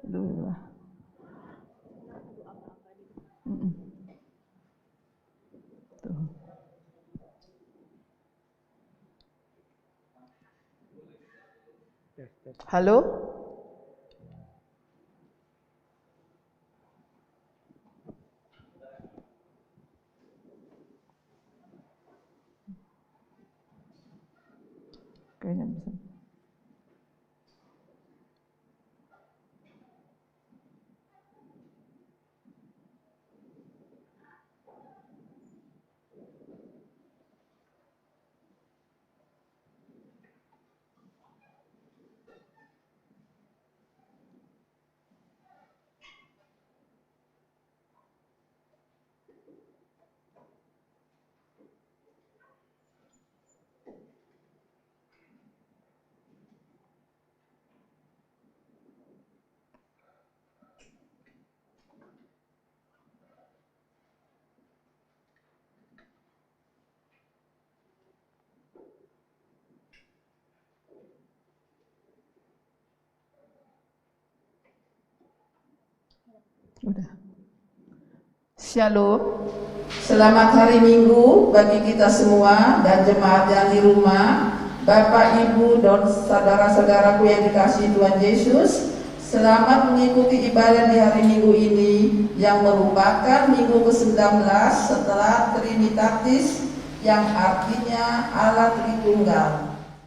Dulu. Tuh. Halo? Kayaknya bisa. Udah. Shalom. Selamat hari Minggu bagi kita semua dan jemaat yang di rumah, Bapak, Ibu, dan saudara-saudaraku yang dikasihi Tuhan Yesus. Selamat mengikuti ibadah di hari Minggu ini yang merupakan minggu ke-19 setelah Trinitatis, yang artinya Allah Tritunggal.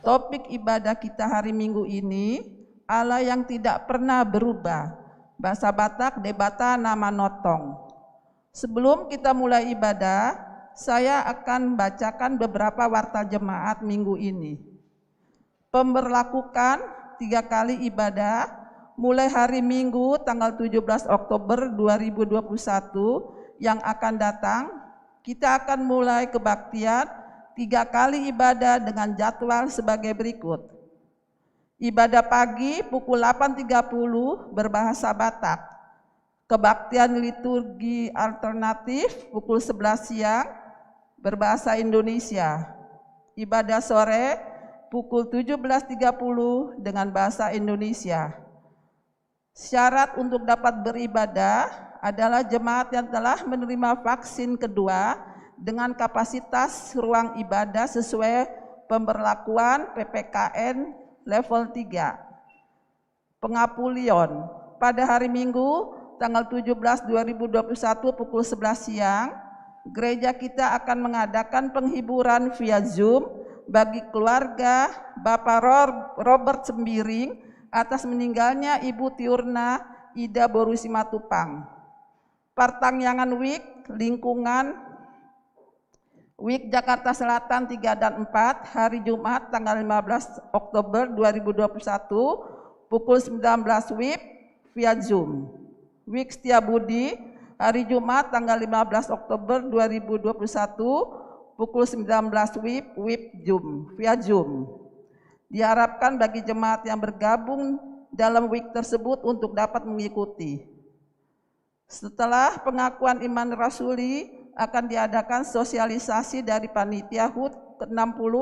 Topik ibadah kita hari Minggu ini, Allah yang tidak pernah berubah. Bahasa Batak Debata Nama Notong. Sebelum kita mulai ibadah, saya akan bacakan beberapa warta jemaat minggu ini. Pemberlakukan 3 kali ibadah mulai hari Minggu tanggal 17 Oktober 2021 yang akan datang. Kita akan mulai kebaktian 3 kali ibadah dengan jadwal sebagai berikut. Ibadah pagi pukul 8.30 berbahasa Batak. Kebaktian liturgi alternatif pukul 11 siang berbahasa Indonesia. Ibadah sore pukul 17.30 dengan bahasa Indonesia. Syarat untuk dapat beribadah adalah jemaat yang telah menerima vaksin kedua dengan kapasitas ruang ibadah sesuai pemberlakuan PPKN level 3. Pengapulion pada hari Minggu tanggal 17/2021 pukul 11 siang, gereja kita akan mengadakan penghiburan via Zoom bagi keluarga Bapak Robert Sembiring atas meninggalnya Ibu Tiurna Ida Boru Simatupang. Pertangyangan Week lingkungan Week Jakarta Selatan 3 dan 4 hari Jumat tanggal 15 Oktober 2021 pukul 19 WIB via Zoom. Week Setiabudi hari Jumat tanggal 15 Oktober 2021 pukul 19 WIB Zoom via Zoom. Diharapkan bagi jemaat yang bergabung dalam week tersebut untuk dapat mengikuti. Setelah pengakuan iman rasuli akan diadakan sosialisasi dari Panitia HUT ke-60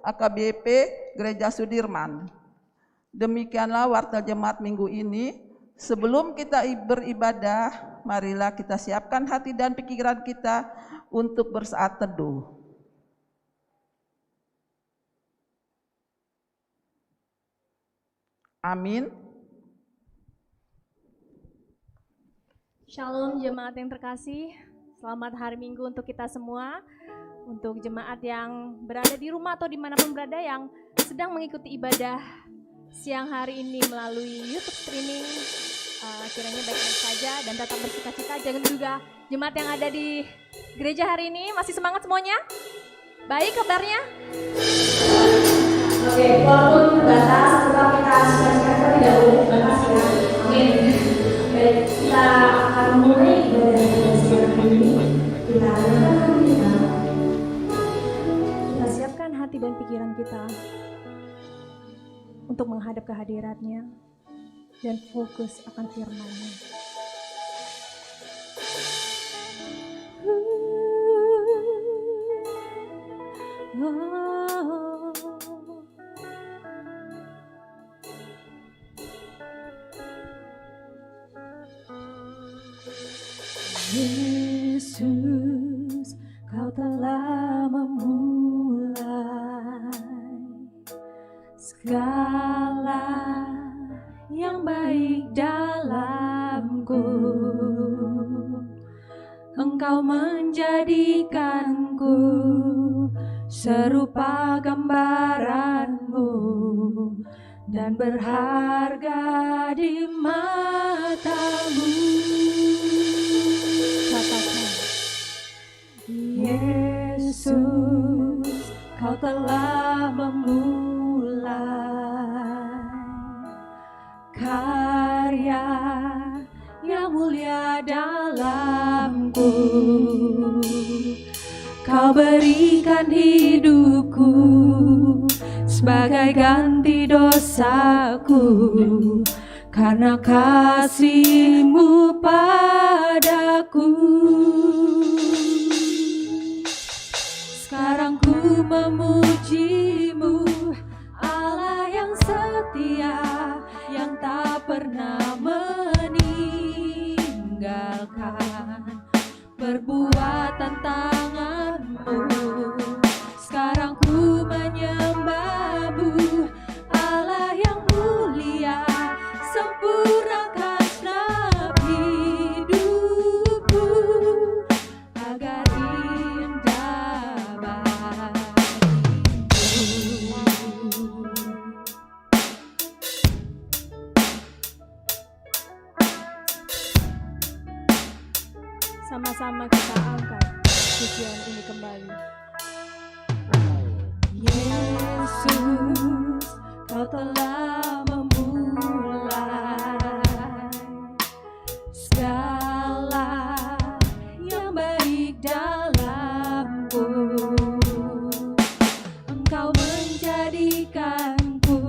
AKBP Gereja Sudirman. Demikianlah warta jemaat minggu ini. Sebelum kita beribadah, marilah kita siapkan hati dan pikiran kita untuk bersaat teduh. Amin. Shalom jemaat yang terkasih. Selamat hari Minggu untuk kita semua. Untuk jemaat yang berada di rumah atau dimanapun berada yang sedang mengikuti ibadah siang hari ini melalui YouTube streaming, kiranya baik-baik saja dan tetap bersukacita. Jangan juga jemaat yang ada di gereja hari ini masih semangat semuanya? Baik kabarnya? Oke, walaupun terbatas, tetap kita sukacita tidak boleh terbatas ya. Amin. Baik, kita akan mulai ibadah kita siang hari ini. Kita siapkan hati dan pikiran kita untuk menghadap kehadiratnya dan fokus akan firman-Nya. Yesus, Kau telah memulai segala yang baik dalamku. Engkau menjadikanku serupa gambaran-Mu dan berharga di mata-Mu. Katakan, Yesus, Kau telah memulai karya yang mulia dalamku. Kau berikan hidupku sebagai ganti dosaku, karena kasih-Mu padaku. Sekarang ku memuji-Mu, Allah yang setia, yang tak pernah meninggalkan perbuatan tangan-Mu. Sekarang ku menyembah-Mu, Allah yang mulia, sempurnakan genap hidupku agar indah bagiku. Sama-sama kita angkat pujian ini kembali. Yesus, Kau telah memulai segala yang baik dalamku. Engkau menjadikanku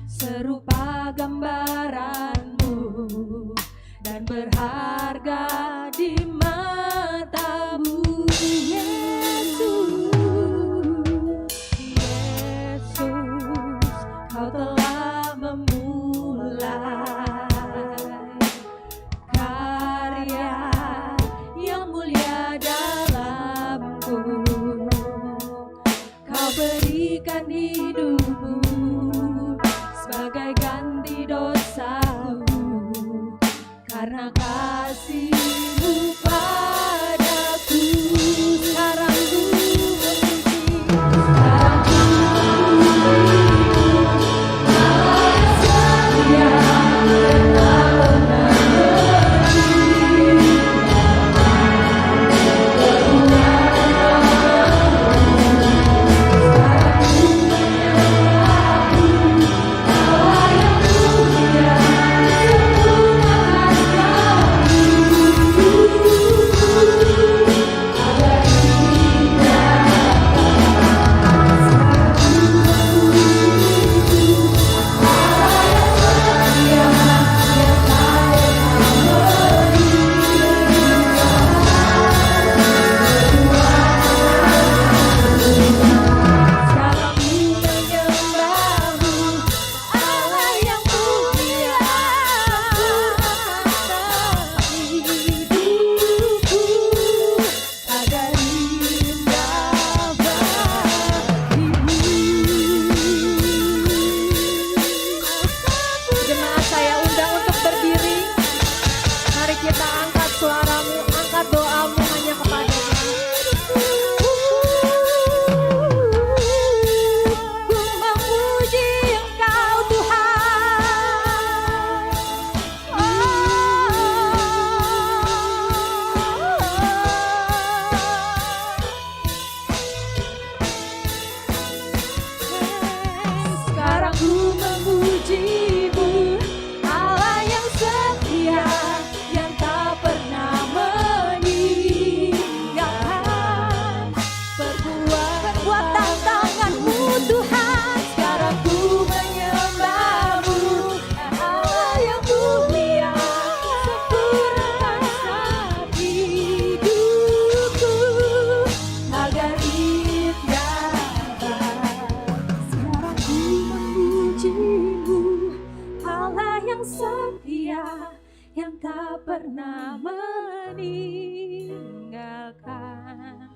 serupa gambaran-Mu dan berharga di mata-Mu. Yesus, Kau telah memulai karya yang mulia dalamku. Kau berikan hidupmu sebagai ganti dosaku, karena kasih-Mu padaku. Sekarang ku memuji, sekarang ku setia, dan tak pernah Allah yang mulia, sempurnakan yang tak pernah meninggalkan.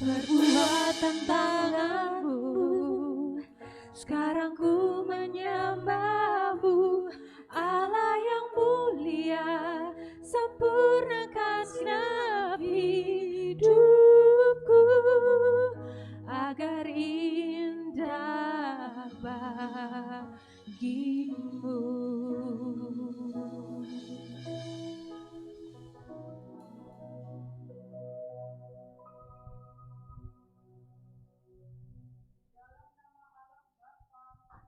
Perbuatan tanganmu, sekarang ku menyembahmu. Allah yang mulia, sempurnakan segenap hidupku agar indah bagimu.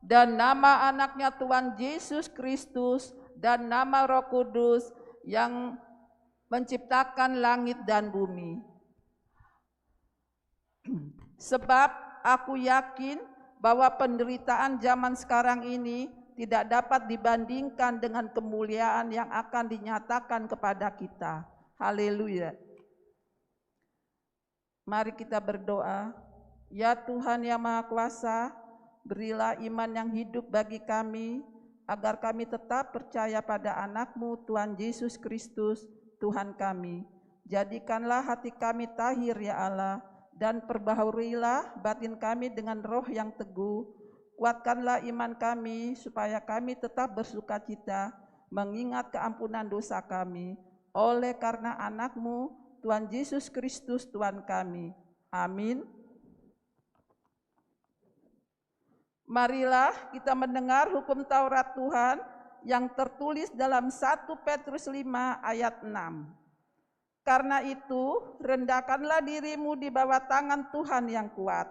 Dan nama anaknya Tuhan Yesus Kristus dan nama Roh Kudus yang menciptakan langit dan bumi. Sebab aku yakin bahwa penderitaan zaman sekarang ini tidak dapat dibandingkan dengan kemuliaan yang akan dinyatakan kepada kita. Haleluya. Mari kita berdoa. Ya Tuhan yang Maha Kuasa, berilah iman yang hidup bagi kami, agar kami tetap percaya pada anak-Mu Tuhan Yesus Kristus, Tuhan kami. Jadikanlah hati kami tahir ya Allah, dan perbaharuilah batin kami dengan roh yang teguh. Kuatkanlah iman kami, supaya kami tetap bersukacita, mengingat keampunan dosa kami, oleh karena anak-Mu Tuhan Yesus Kristus Tuhan kami. Amin. Marilah kita mendengar hukum Taurat Tuhan yang tertulis dalam 1 Petrus 5 ayat 6. Karena itu, rendahkanlah dirimu di bawah tangan Tuhan yang kuat,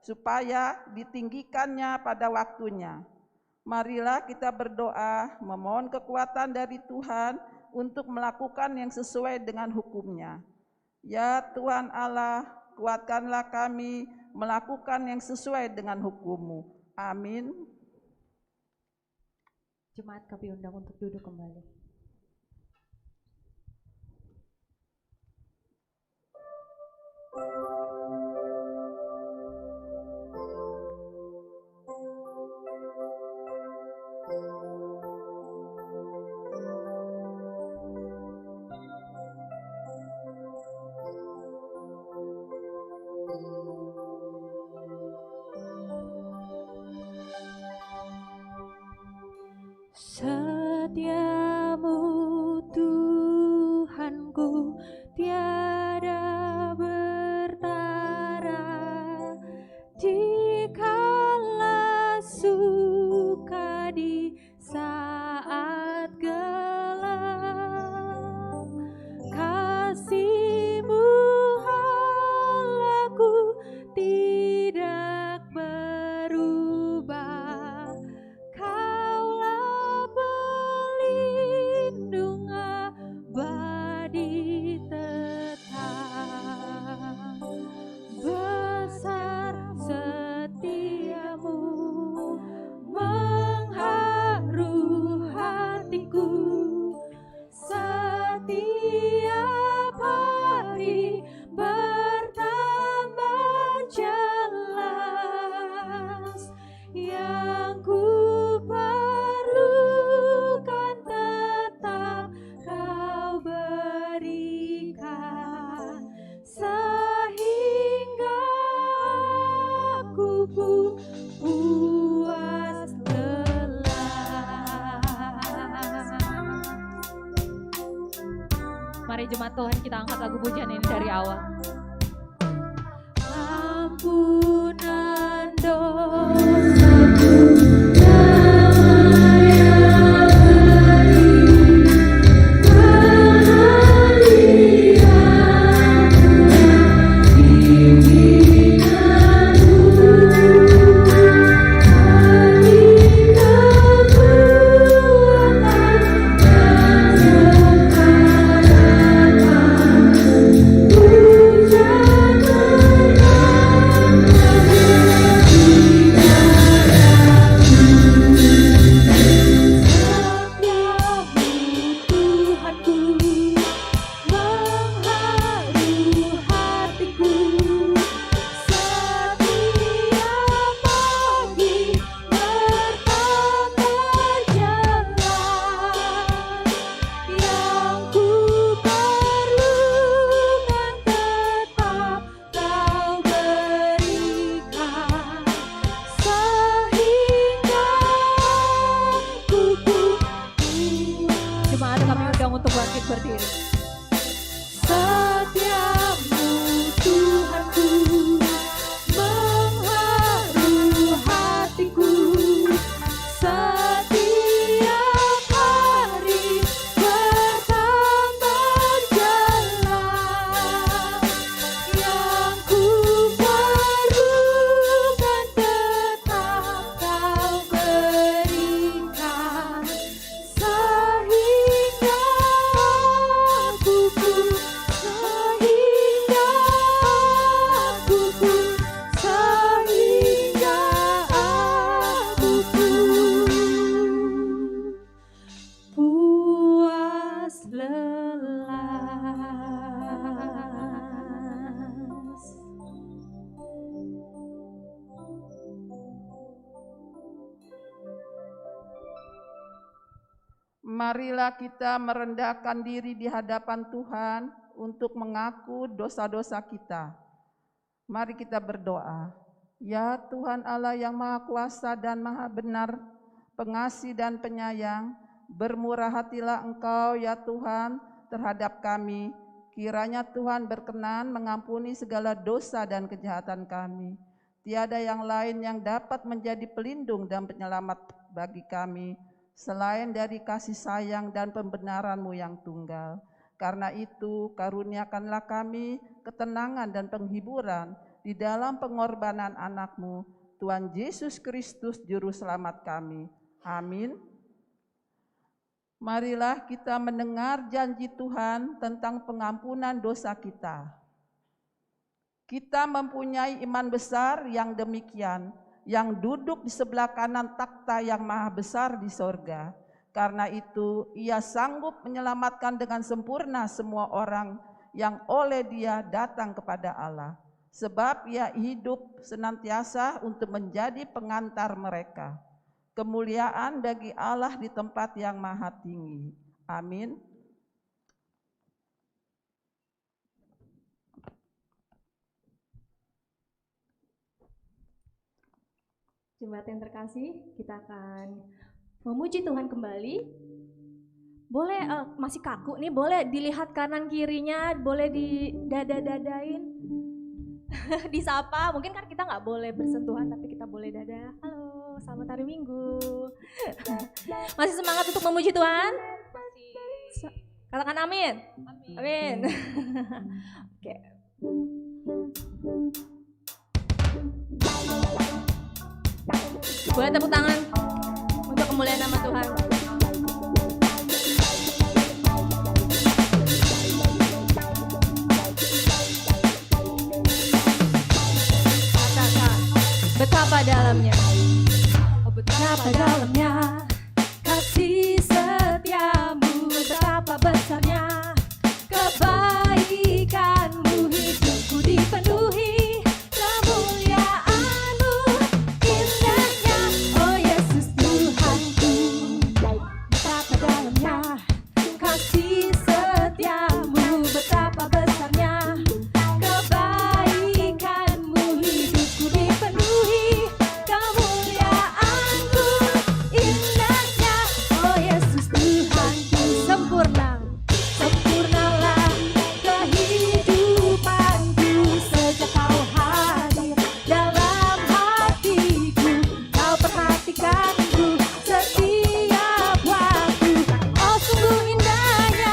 supaya ditinggikannya pada waktunya. Marilah kita berdoa, memohon kekuatan dari Tuhan untuk melakukan yang sesuai dengan hukum-Nya. Ya Tuhan Allah, kuatkanlah kami melakukan yang sesuai dengan hukum-Mu. Amin. Jemaat kami undang untuk duduk kembali. Setiamu Tuhanku tiada bertara, dikala suka di saat gelap. Kasih-Mu Allahku tidak berubah. Kaulah pelindung abadi tetap. Besar setiamu mengharu hatiku. Setiap hari bertambah jelas. Yang ku perlukan tetap Kau berikan, sehingga aku pun puas lelah. Mari jemaat Tuhan, kita angkat lagu pujian ini dari awal. Ampunan dosaku berdiri. Setiamu Tuhanku mengharu hatiku, setiap hari bertambah jalan yang ku perlukan tetap kau berikan, sehingga aku pun puas lelas. Marilah kita merendahkan diri di hadapan Tuhan untuk mengaku dosa-dosa kita. Mari kita berdoa. Ya Tuhan Allah yang Maha Kuasa dan Maha Benar, pengasih dan penyayang, bermurah hatilah Engkau ya Tuhan terhadap kami. Kiranya Tuhan berkenan mengampuni segala dosa dan kejahatan kami. Tiada yang lain yang dapat menjadi pelindung dan penyelamat bagi kami selain dari kasih sayang dan pembenaran-Mu yang tunggal. Karena itu, karuniakanlah kami ketenangan dan penghiburan di dalam pengorbanan anak-Mu, Tuhan Yesus Kristus Juru Selamat kami. Amin. Marilah kita mendengar janji Tuhan tentang pengampunan dosa kita. Kita mempunyai iman besar yang demikian, yang duduk di sebelah kanan takhta yang maha besar di sorga. Karena itu Ia sanggup menyelamatkan dengan sempurna semua orang yang oleh Dia datang kepada Allah. Sebab Ia hidup senantiasa untuk menjadi pengantar mereka. Kemuliaan bagi Allah di tempat yang maha tinggi. Amin. Jemaat yang terkasih, kita akan memuji Tuhan kembali. Boleh masih kaku nih, boleh dilihat kanan kirinya, boleh di dada-dadain, disapa. Mungkin kan kita nggak boleh bersentuhan, tapi kita boleh dada. Halo, selamat hari Minggu. Masih semangat untuk memuji Tuhan? Katakan amin. Amin. Oke. Boleh tepuk tangan untuk kemuliaan nama Tuhan. Katakan, betapa dalamnya, oh betapa dalamnya kasih setiamu, betapa besarnya kebaikanmu, hidupku dipenuhi kemuliaan-Mu, indahnya, oh Yesus Tuhanku. Betapa dalamnya kasih setiamu, betapa besarnya kebaikan-Mu, hidupku dipenuhi kemuliaan-Mu, indahnya, oh Yesus Tuhanku. Sempurna, sempurnalah kehidupanku sejak Kau hadir dalam hatiku. Kau perhatikanku setiap waktu. Oh sungguh indahnya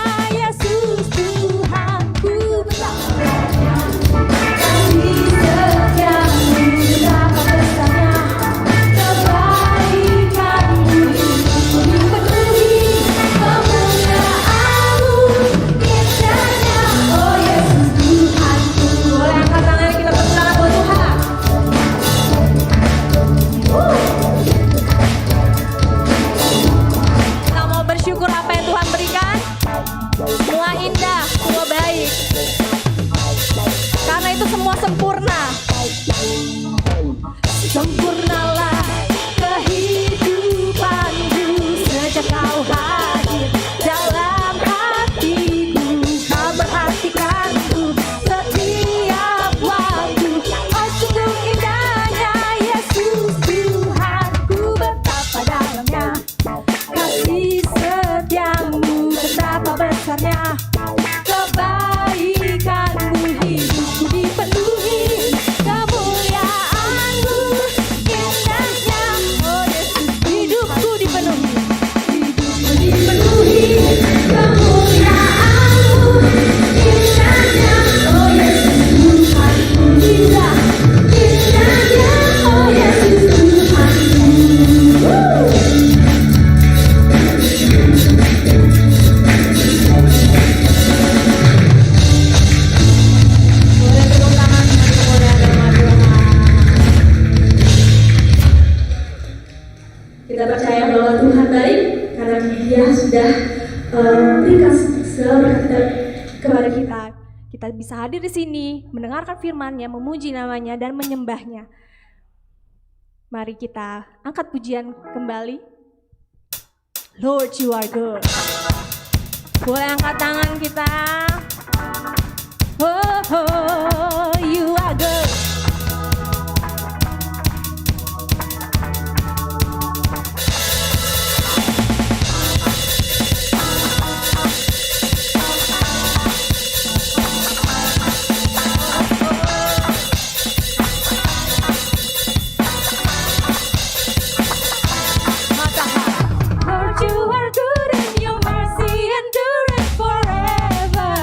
Dia sudah berikan segala berkat kepada kita. Kita bisa hadir di sini, mendengarkan firman-Nya, memuji namanya, dan menyembahnya. Mari kita angkat pujian kembali. Lord, you are good. Boleh angkat tangan kita. Oh, oh, you are good. Lord, you are good and your mercy endureth forever.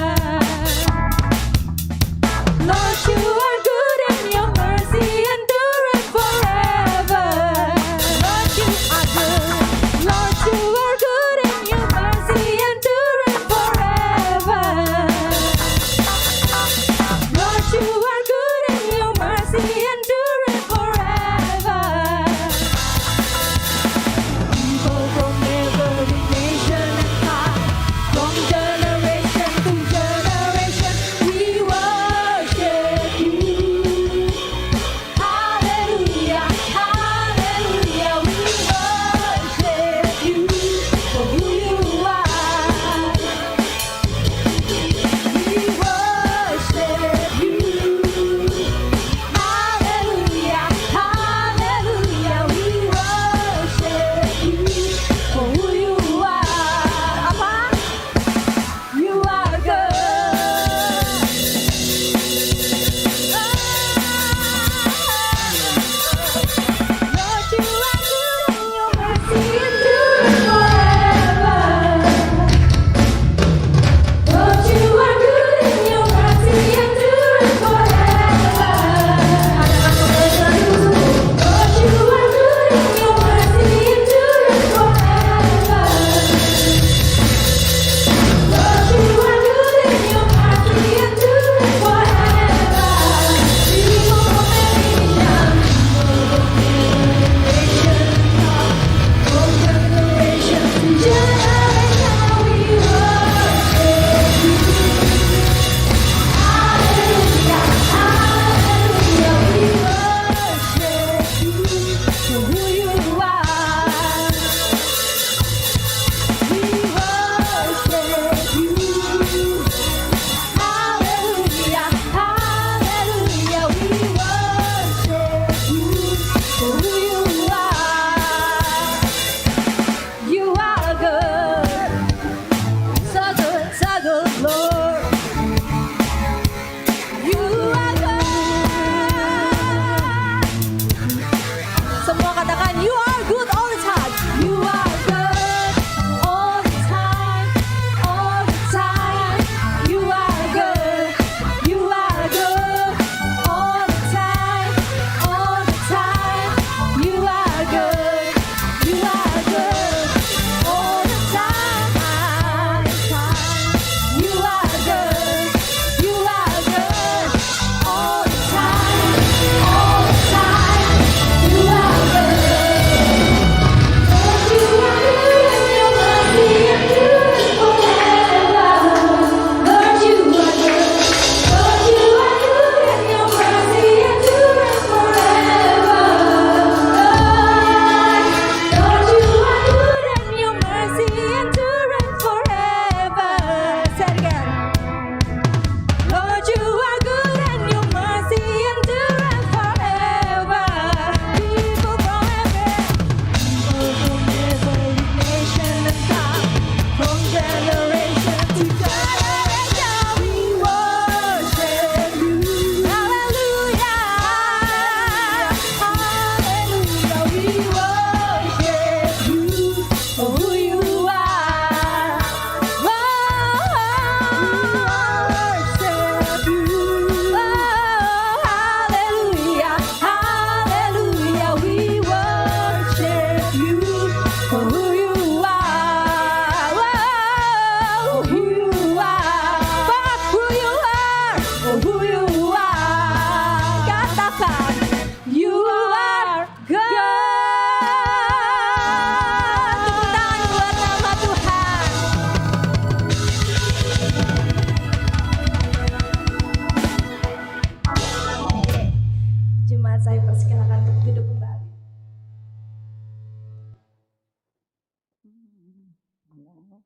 Shalom.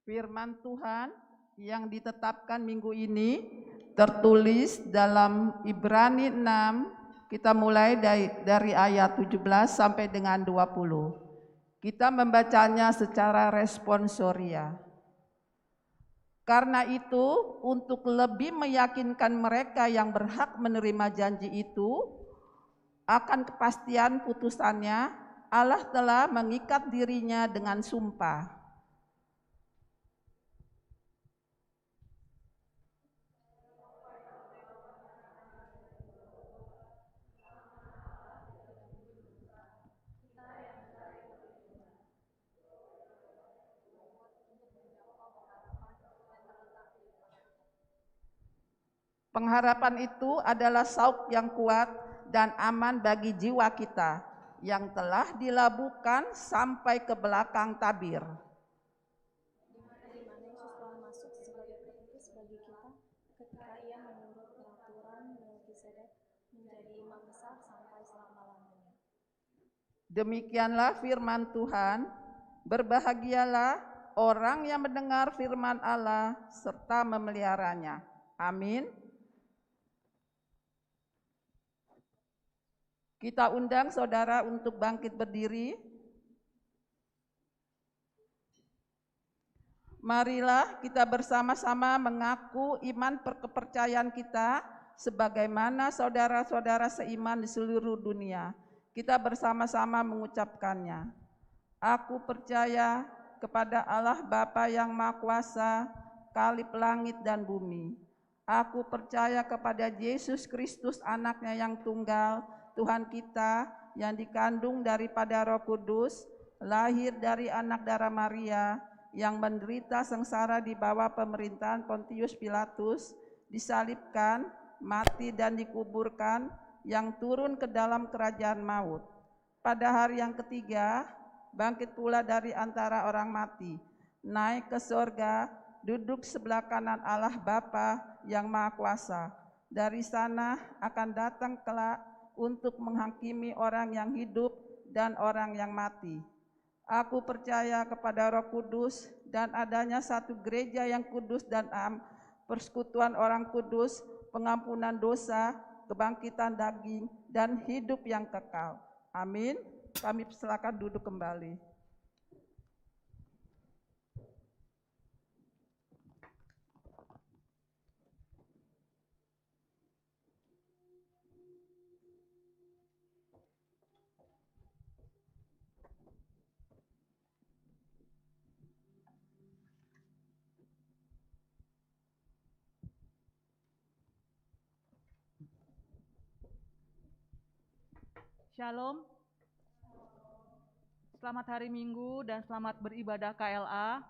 Firman Tuhan yang ditetapkan minggu ini tertulis dalam Ibrani 6, kita mulai dari ayat 17 sampai dengan 20. Kita membacanya secara responsoria. Karena itu, untuk lebih meyakinkan mereka yang berhak menerima janji itu akan kepastian putusannya, Allah telah mengikat dirinya dengan sumpah. Pengharapan itu adalah sauk yang kuat dan aman bagi jiwa kita yang telah dilabuhkan sampai ke belakang tabir. Di mana Yesus telah masuk sebagai penebus bagi kita ketika ia menurut peraturan Melkisedek menjadi imam besar sampai selama-lamanya. Demikianlah firman Tuhan. Berbahagialah orang yang mendengar firman Allah serta memeliharanya. Amin. Kita undang saudara untuk bangkit berdiri. Marilah kita bersama-sama mengaku iman kepercayaan kita sebagaimana saudara-saudara seiman di seluruh dunia. Kita bersama-sama mengucapkannya. Aku percaya kepada Allah Bapa yang Maha Kuasa, Khalib langit dan bumi. Aku percaya kepada Yesus Kristus, anaknya yang tunggal, Tuhan kita, yang dikandung daripada Roh Kudus, lahir dari anak darah Maria, yang menderita sengsara di bawah pemerintahan Pontius Pilatus, disalibkan, mati dan dikuburkan, yang turun ke dalam kerajaan maut. Pada hari yang ketiga, bangkit pula dari antara orang mati, naik ke sorga, duduk sebelah kanan Allah Bapa yang Maha Kuasa. Dari sana akan datang kelak untuk menghakimi orang yang hidup dan orang yang mati. Aku percaya kepada Roh Kudus dan adanya satu gereja yang kudus dan persekutuan orang kudus, pengampunan dosa, kebangkitan daging, dan hidup yang kekal. Amin. Kami silakan duduk kembali. Shalom. Selamat hari Minggu dan selamat beribadah KLA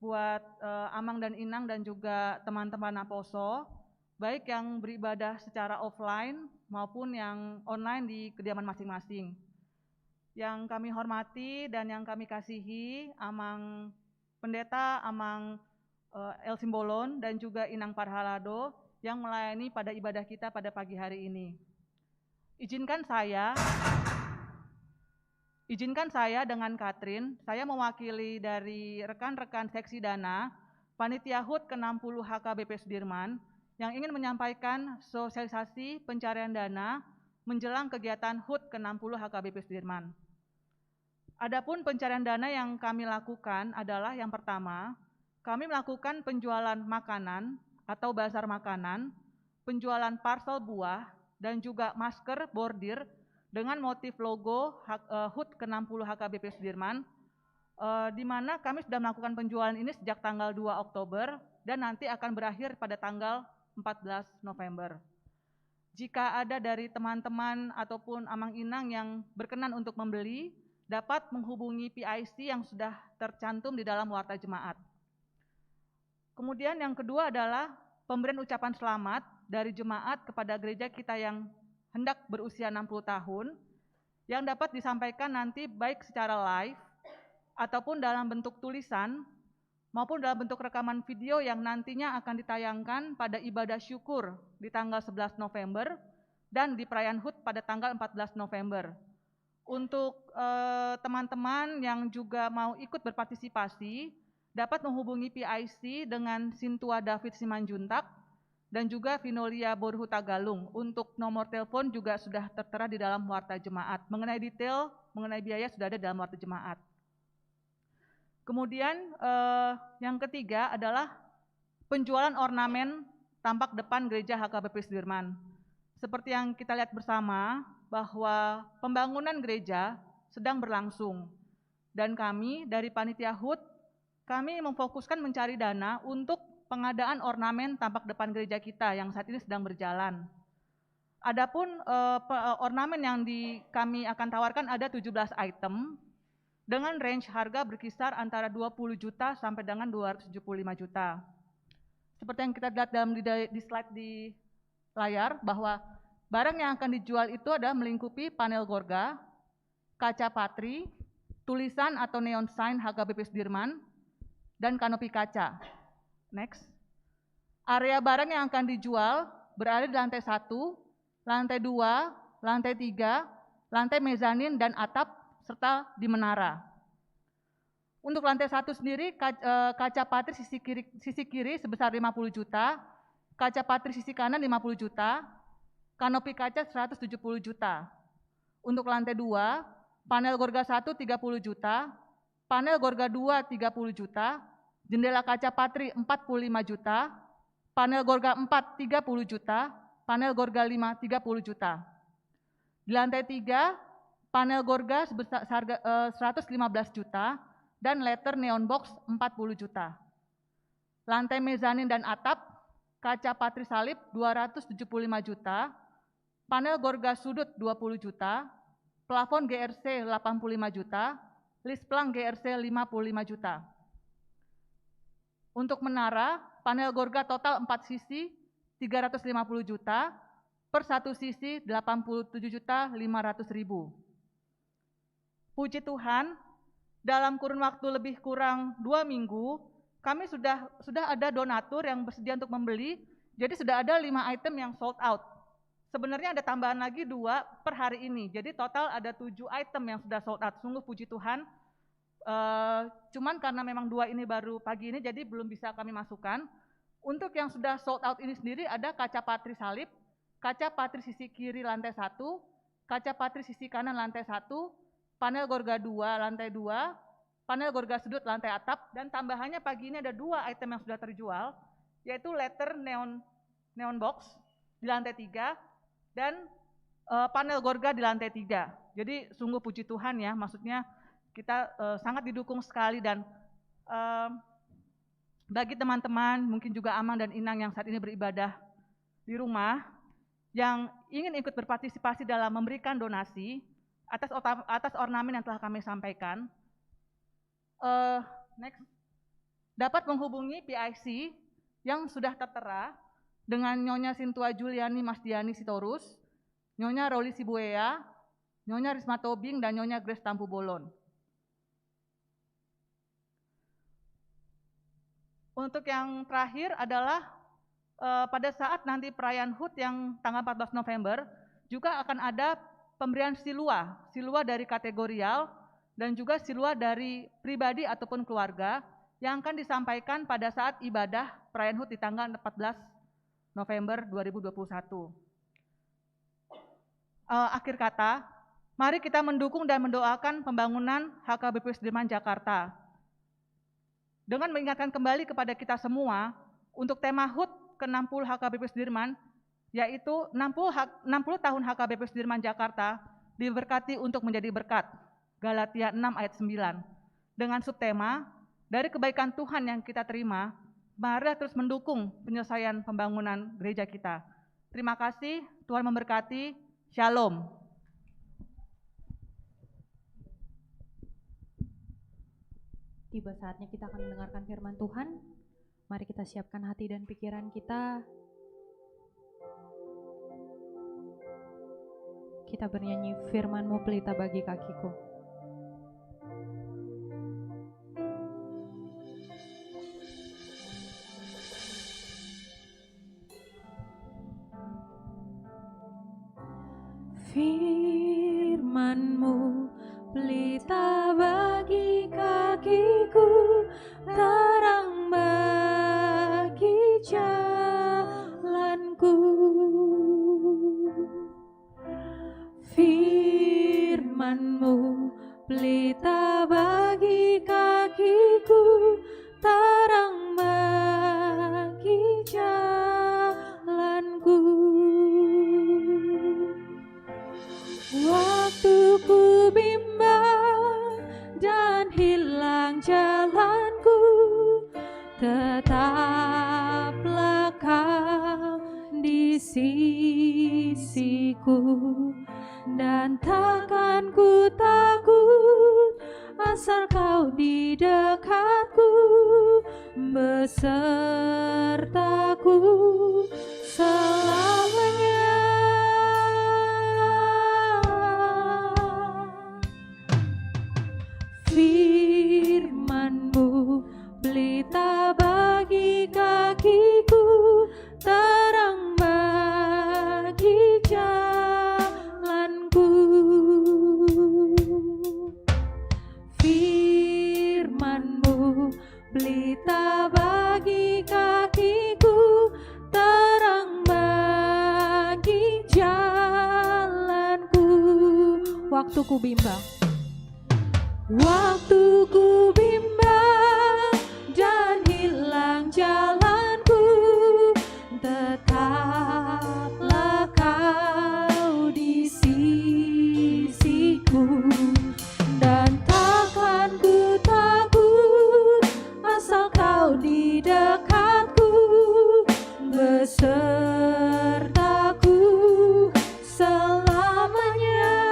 buat Amang dan Inang dan juga teman-teman Aposo, baik yang beribadah secara offline maupun yang online di kediaman masing-masing. Yang kami hormati dan yang kami kasihi Amang Pendeta, Amang El Simbolon dan juga Inang Parhalado yang melayani pada ibadah kita pada pagi hari ini. Izinkan saya dengan Katrin, saya mewakili dari rekan-rekan seksi dana Panitia HUT ke-60 HKBP Sudirman yang ingin menyampaikan sosialisasi pencarian dana menjelang kegiatan HUT ke-60 HKBP Sudirman. Adapun pencarian dana yang kami lakukan adalah yang pertama, kami melakukan penjualan makanan atau bazar makanan, penjualan parcel buah, dan juga masker bordir dengan motif logo HUT ke-60 HKBP Sudirman, di mana kami sudah melakukan penjualan ini sejak tanggal 2 Oktober dan nanti akan berakhir pada tanggal 14 November. Jika ada dari teman-teman ataupun Amang Inang yang berkenan untuk membeli, dapat menghubungi PIC yang sudah tercantum di dalam warta jemaat. Kemudian yang kedua adalah pemberian ucapan selamat dari jemaat kepada gereja kita yang hendak berusia 60 tahun, yang dapat disampaikan nanti baik secara live, ataupun dalam bentuk tulisan, maupun dalam bentuk rekaman video yang nantinya akan ditayangkan pada ibadah syukur di tanggal 11 November, dan di perayaan HUT pada tanggal 14 November. Untuk teman-teman yang juga mau ikut berpartisipasi, dapat menghubungi PIC dengan Sintua David Simanjuntak dan juga Vinolia Borhuta Galung. Untuk nomor telepon juga sudah tertera di dalam warta jemaat. Mengenai detail, mengenai biaya sudah ada dalam warta jemaat. Kemudian yang ketiga adalah penjualan ornamen tampak depan gereja HKBP Sudirman. Seperti yang kita lihat bersama bahwa pembangunan gereja sedang berlangsung. Dan kami dari Panitia HUT, kami memfokuskan mencari dana untuk pengadaan ornamen tampak depan gereja kita yang saat ini sedang berjalan. Adapun ornamen yang kami akan tawarkan ada 17 item dengan range harga berkisar antara 20 juta sampai dengan 275 juta. Seperti yang kita lihat di slide di layar, bahwa barang yang akan dijual itu adalah melingkupi panel gorga, kaca patri, tulisan atau neon sign HKBP Sudirman, dan kanopi kaca. Next. Area barang yang akan dijual berada di lantai 1, lantai 2, lantai 3, lantai mezanin dan atap, serta di menara. Untuk lantai 1 sendiri, kaca patri sisi kiri sebesar 50 juta, kaca patri sisi kanan 50 juta, kanopi kaca 170 juta. Untuk lantai 2, panel gorga 1 30 juta, panel gorga 2 30 juta, jendela kaca patri 45 juta, panel gorga 4 30 juta, panel gorga 5 30 juta. Di lantai 3, panel gorga sebesar 115 juta, dan letter neon box 40 juta. Lantai mezanin dan atap, kaca patri salib 275 juta, panel gorga sudut 20 juta, plafon GRC 85 juta, list plang GRC 55 juta. Untuk menara, panel gorga total 4 sisi 350 juta, per satu sisi 87.500.000. Puji Tuhan, dalam kurun waktu lebih kurang 2 minggu, kami sudah ada donatur yang bersedia untuk membeli, jadi sudah ada 5 item yang sold out. Sebenarnya ada tambahan lagi 2 per hari ini, jadi total ada 7 item yang sudah sold out. Sungguh puji Tuhan, cuman karena memang 2 ini baru pagi ini, jadi belum bisa kami masukkan. Untuk yang sudah sold out ini sendiri ada kaca patri salib, kaca patri sisi kiri lantai 1, kaca patri sisi kanan lantai 1, panel gorga 2 lantai 2, panel gorga sudut lantai atap, dan tambahannya pagi ini ada 2 item yang sudah terjual, yaitu letter neon box di lantai 3 dan panel gorga di lantai 3. Jadi sungguh puji Tuhan ya, maksudnya kita sangat didukung sekali. Dan bagi teman-teman mungkin juga Amang dan Inang yang saat ini beribadah di rumah, yang ingin ikut berpartisipasi dalam memberikan donasi atas ornamen yang telah kami sampaikan, next, dapat menghubungi PIC yang sudah tertera dengan Nyonya Sintua Juliani Masdiani Sitorus, Nyonya Roli Sibuea, Nyonya Risma Tobing, dan Nyonya Grace Tampu Bolon. Untuk yang terakhir adalah pada saat nanti perayaan HUT yang tanggal 14 November, juga akan ada pemberian silua dari kategorial dan juga silua dari pribadi ataupun keluarga yang akan disampaikan pada saat ibadah perayaan HUT di tanggal 14 November 2021. Akhir kata, mari kita mendukung dan mendoakan pembangunan HKBP Sudirman Jakarta. Dengan mengingatkan kembali kepada kita semua untuk tema HUT ke-60 HKBP Sudirman, yaitu 60 tahun HKBP Sudirman Jakarta diberkati untuk menjadi berkat. Galatia 6 ayat 9. Dengan subtema, dari kebaikan Tuhan yang kita terima, mari terus mendukung penyelesaian pembangunan gereja kita. Terima kasih, Tuhan memberkati. Shalom. Tiba saatnya kita akan mendengarkan firman Tuhan. Mari kita siapkan hati dan pikiran kita. Kita bernyanyi firman-Mu pelita bagi kakiku. pelita bagi kakiku, terang bagi jalanku. Firman-Mu pelita bagi kakiku, terang bagi jalanku. Waktu ku bimbang dan hilang jalanku, tetaplah Kau di sisiku, dan takkan ku takut asal Kau di dekatku, besertaku selamanya. Firman-Mu pelita bagi kakiku, terang bagi jalanku. Firman-Mu pelita bagi kakiku, terang bagi jalanku. Waktu ku bimbang, waktu ku bimbang dan hilang jalanku, tetaplah Kau di sisiku, dan takkan ku takut asal Kau di dekatku, besertaku selamanya.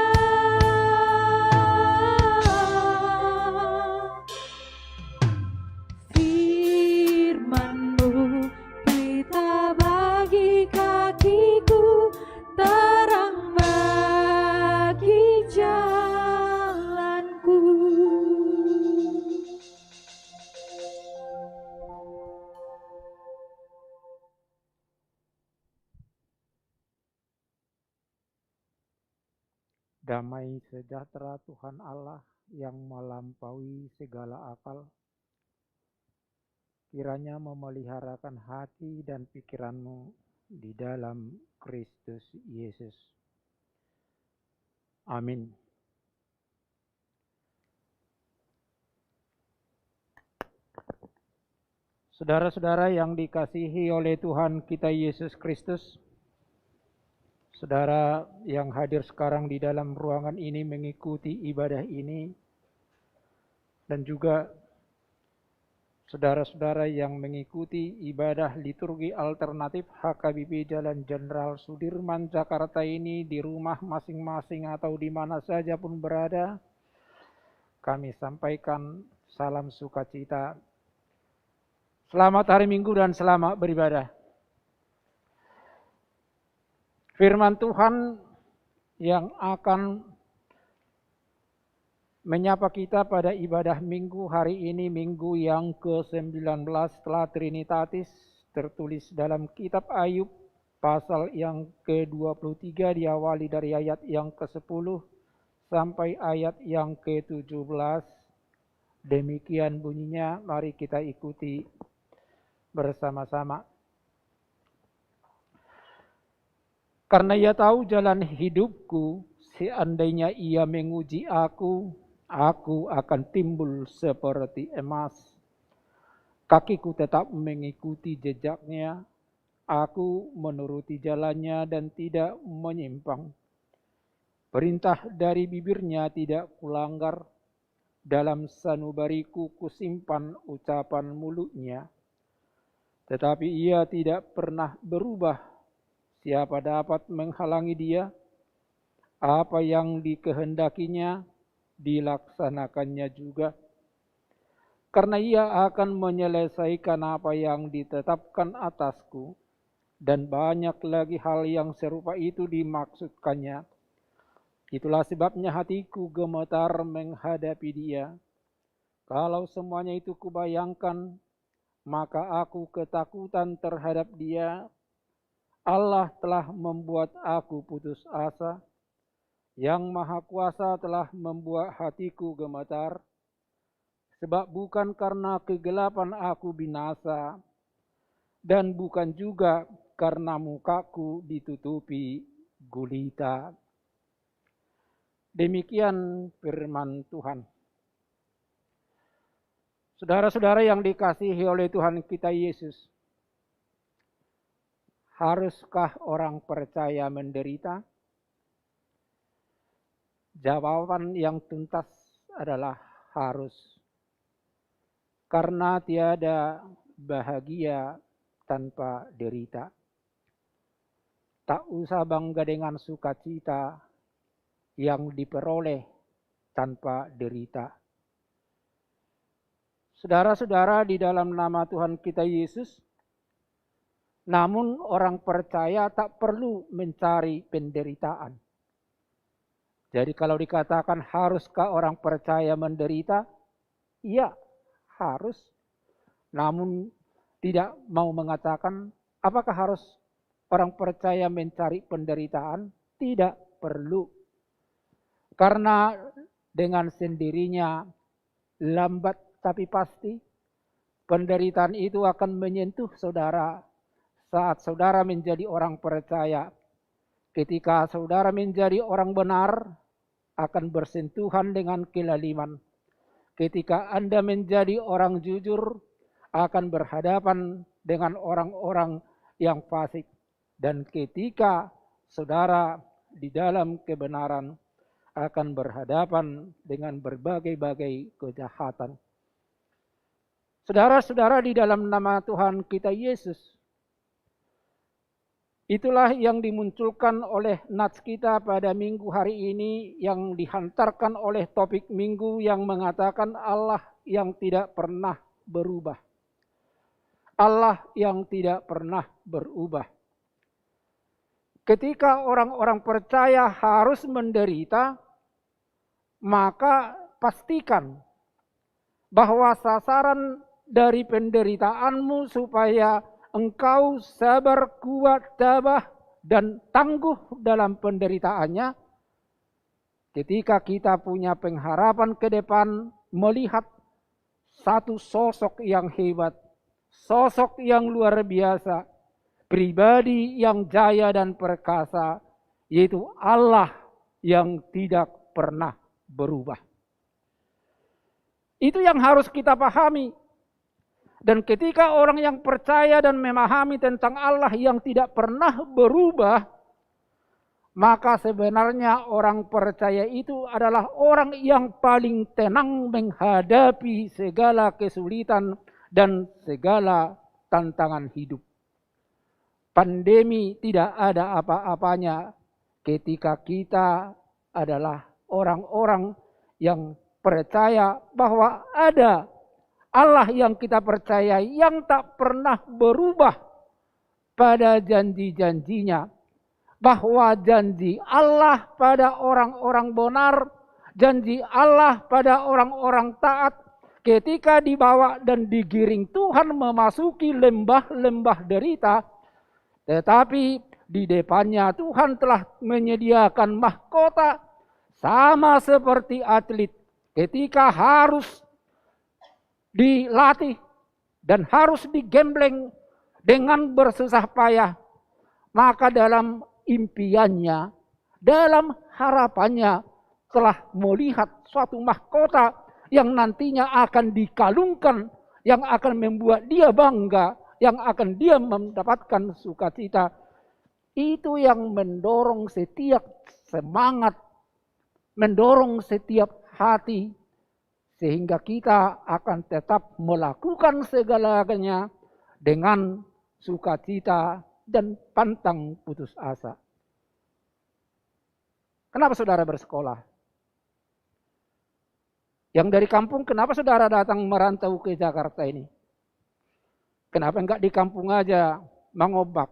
Firman-Mu pelita bagi kakiku, terang bagi jalanku. Damai sejahtera Tuhan Allah yang melampaui segala akal, kiranya memeliharakan hati dan pikiranmu di dalam Kristus Yesus. Amin. Saudara-saudara yang dikasihi oleh Tuhan kita Yesus Kristus, saudara yang hadir sekarang di dalam ruangan ini mengikuti ibadah ini, dan juga saudara-saudara yang mengikuti ibadah liturgi alternatif HKBP Jalan Jenderal Sudirman, Jakarta ini di rumah masing-masing atau di mana saja pun berada, kami sampaikan salam sukacita. Selamat hari Minggu dan selamat beribadah. Firman Tuhan yang akan menyapa kita pada ibadah Minggu hari ini, Minggu yang ke-19 setelah Trinitatis, tertulis dalam kitab Ayub pasal yang ke-23, diawali dari ayat yang ke-10 sampai ayat yang ke-17. Demikian bunyinya, mari kita ikuti bersama-sama. Karena Ia tahu jalan hidupku, seandainya Ia menguji aku akan timbul seperti emas. Kakiku tetap mengikuti jejaknya, aku menuruti jalannya dan tidak menyimpang. Perintah dari bibirnya tidak kulanggar, dalam sanubariku kusimpan ucapan mulutnya. Tetapi Ia tidak pernah berubah. Siapa dapat menghalangi Dia? Apa yang dikehendakinya dilaksanakannya juga. Karena Ia akan menyelesaikan apa yang ditetapkan atasku, dan banyak lagi hal yang serupa itu dimaksudkannya. Itulah sebabnya hatiku gemetar menghadapi Dia. Kalau semuanya itu kubayangkan, maka aku ketakutan terhadap Dia. Allah telah membuat aku putus asa. Yang Maha Kuasa telah membuat hatiku gemetar, sebab bukan karena kegelapan aku binasa, dan bukan juga karena mukaku ditutupi gulita. Demikian firman Tuhan. Saudara-saudara yang dikasihi oleh Tuhan kita Yesus, haruskah orang percaya menderita? Jawaban yang tuntas adalah harus. Karena tiada bahagia tanpa derita. Tak usah bangga dengan sukacita yang diperoleh tanpa derita. Saudara-saudara, di dalam nama Tuhan kita Yesus, namun orang percaya tak perlu mencari penderitaan. Jadi kalau dikatakan haruskah orang percaya menderita? Iya, harus. Namun tidak mau mengatakan apakah harus orang percaya mencari penderitaan? Tidak perlu. Karena dengan sendirinya lambat tapi pasti penderitaan itu akan menyentuh saudara saat saudara menjadi orang percaya. Ketika saudara menjadi orang benar, akan bersentuhan dengan kelaliman. Ketika Anda menjadi orang jujur, akan berhadapan dengan orang-orang yang fasik. Dan ketika saudara di dalam kebenaran, akan berhadapan dengan berbagai-bagai kejahatan. Saudara-saudara, di dalam nama Tuhan kita Yesus, itulah yang dimunculkan oleh nats kita pada minggu hari ini yang dihantarkan oleh topik minggu yang mengatakan Allah yang tidak pernah berubah. Allah yang tidak pernah berubah. Ketika orang-orang percaya harus menderita, maka pastikan bahwa sasaran dari penderitaanmu supaya engkau sabar, kuat, tabah, dan tangguh dalam penderitaannya. Ketika kita punya pengharapan ke depan, melihat satu sosok yang hebat, sosok yang luar biasa, pribadi yang jaya dan perkasa, yaitu Allah yang tidak pernah berubah. Itu yang harus kita pahami. Dan ketika orang yang percaya dan memahami tentang Allah yang tidak pernah berubah, maka sebenarnya orang percaya itu adalah orang yang paling tenang menghadapi segala kesulitan dan segala tantangan hidup. Pandemi tidak ada apa-apanya ketika kita adalah orang-orang yang percaya bahwa ada Allah yang kita percaya yang tak pernah berubah pada janji-janjinya. Bahwa janji Allah pada orang-orang benar, janji Allah pada orang-orang taat, ketika dibawa dan digiring Tuhan memasuki lembah-lembah derita, tetapi di depannya Tuhan telah menyediakan mahkota sama seperti atlet ketika harus dilatih dan harus digembleng dengan bersusah payah, maka dalam impiannya, dalam harapannya telah melihat suatu mahkota yang nantinya akan dikalungkan, yang akan membuat dia bangga, yang akan dia mendapatkan sukacita. Itu yang mendorong setiap semangat, mendorong setiap hati, sehingga kita akan tetap melakukan segalanya dengan sukacita dan pantang putus asa. Kenapa saudara bersekolah? Yang dari kampung, kenapa saudara datang merantau ke Jakarta ini? Kenapa enggak di kampung aja mangobak?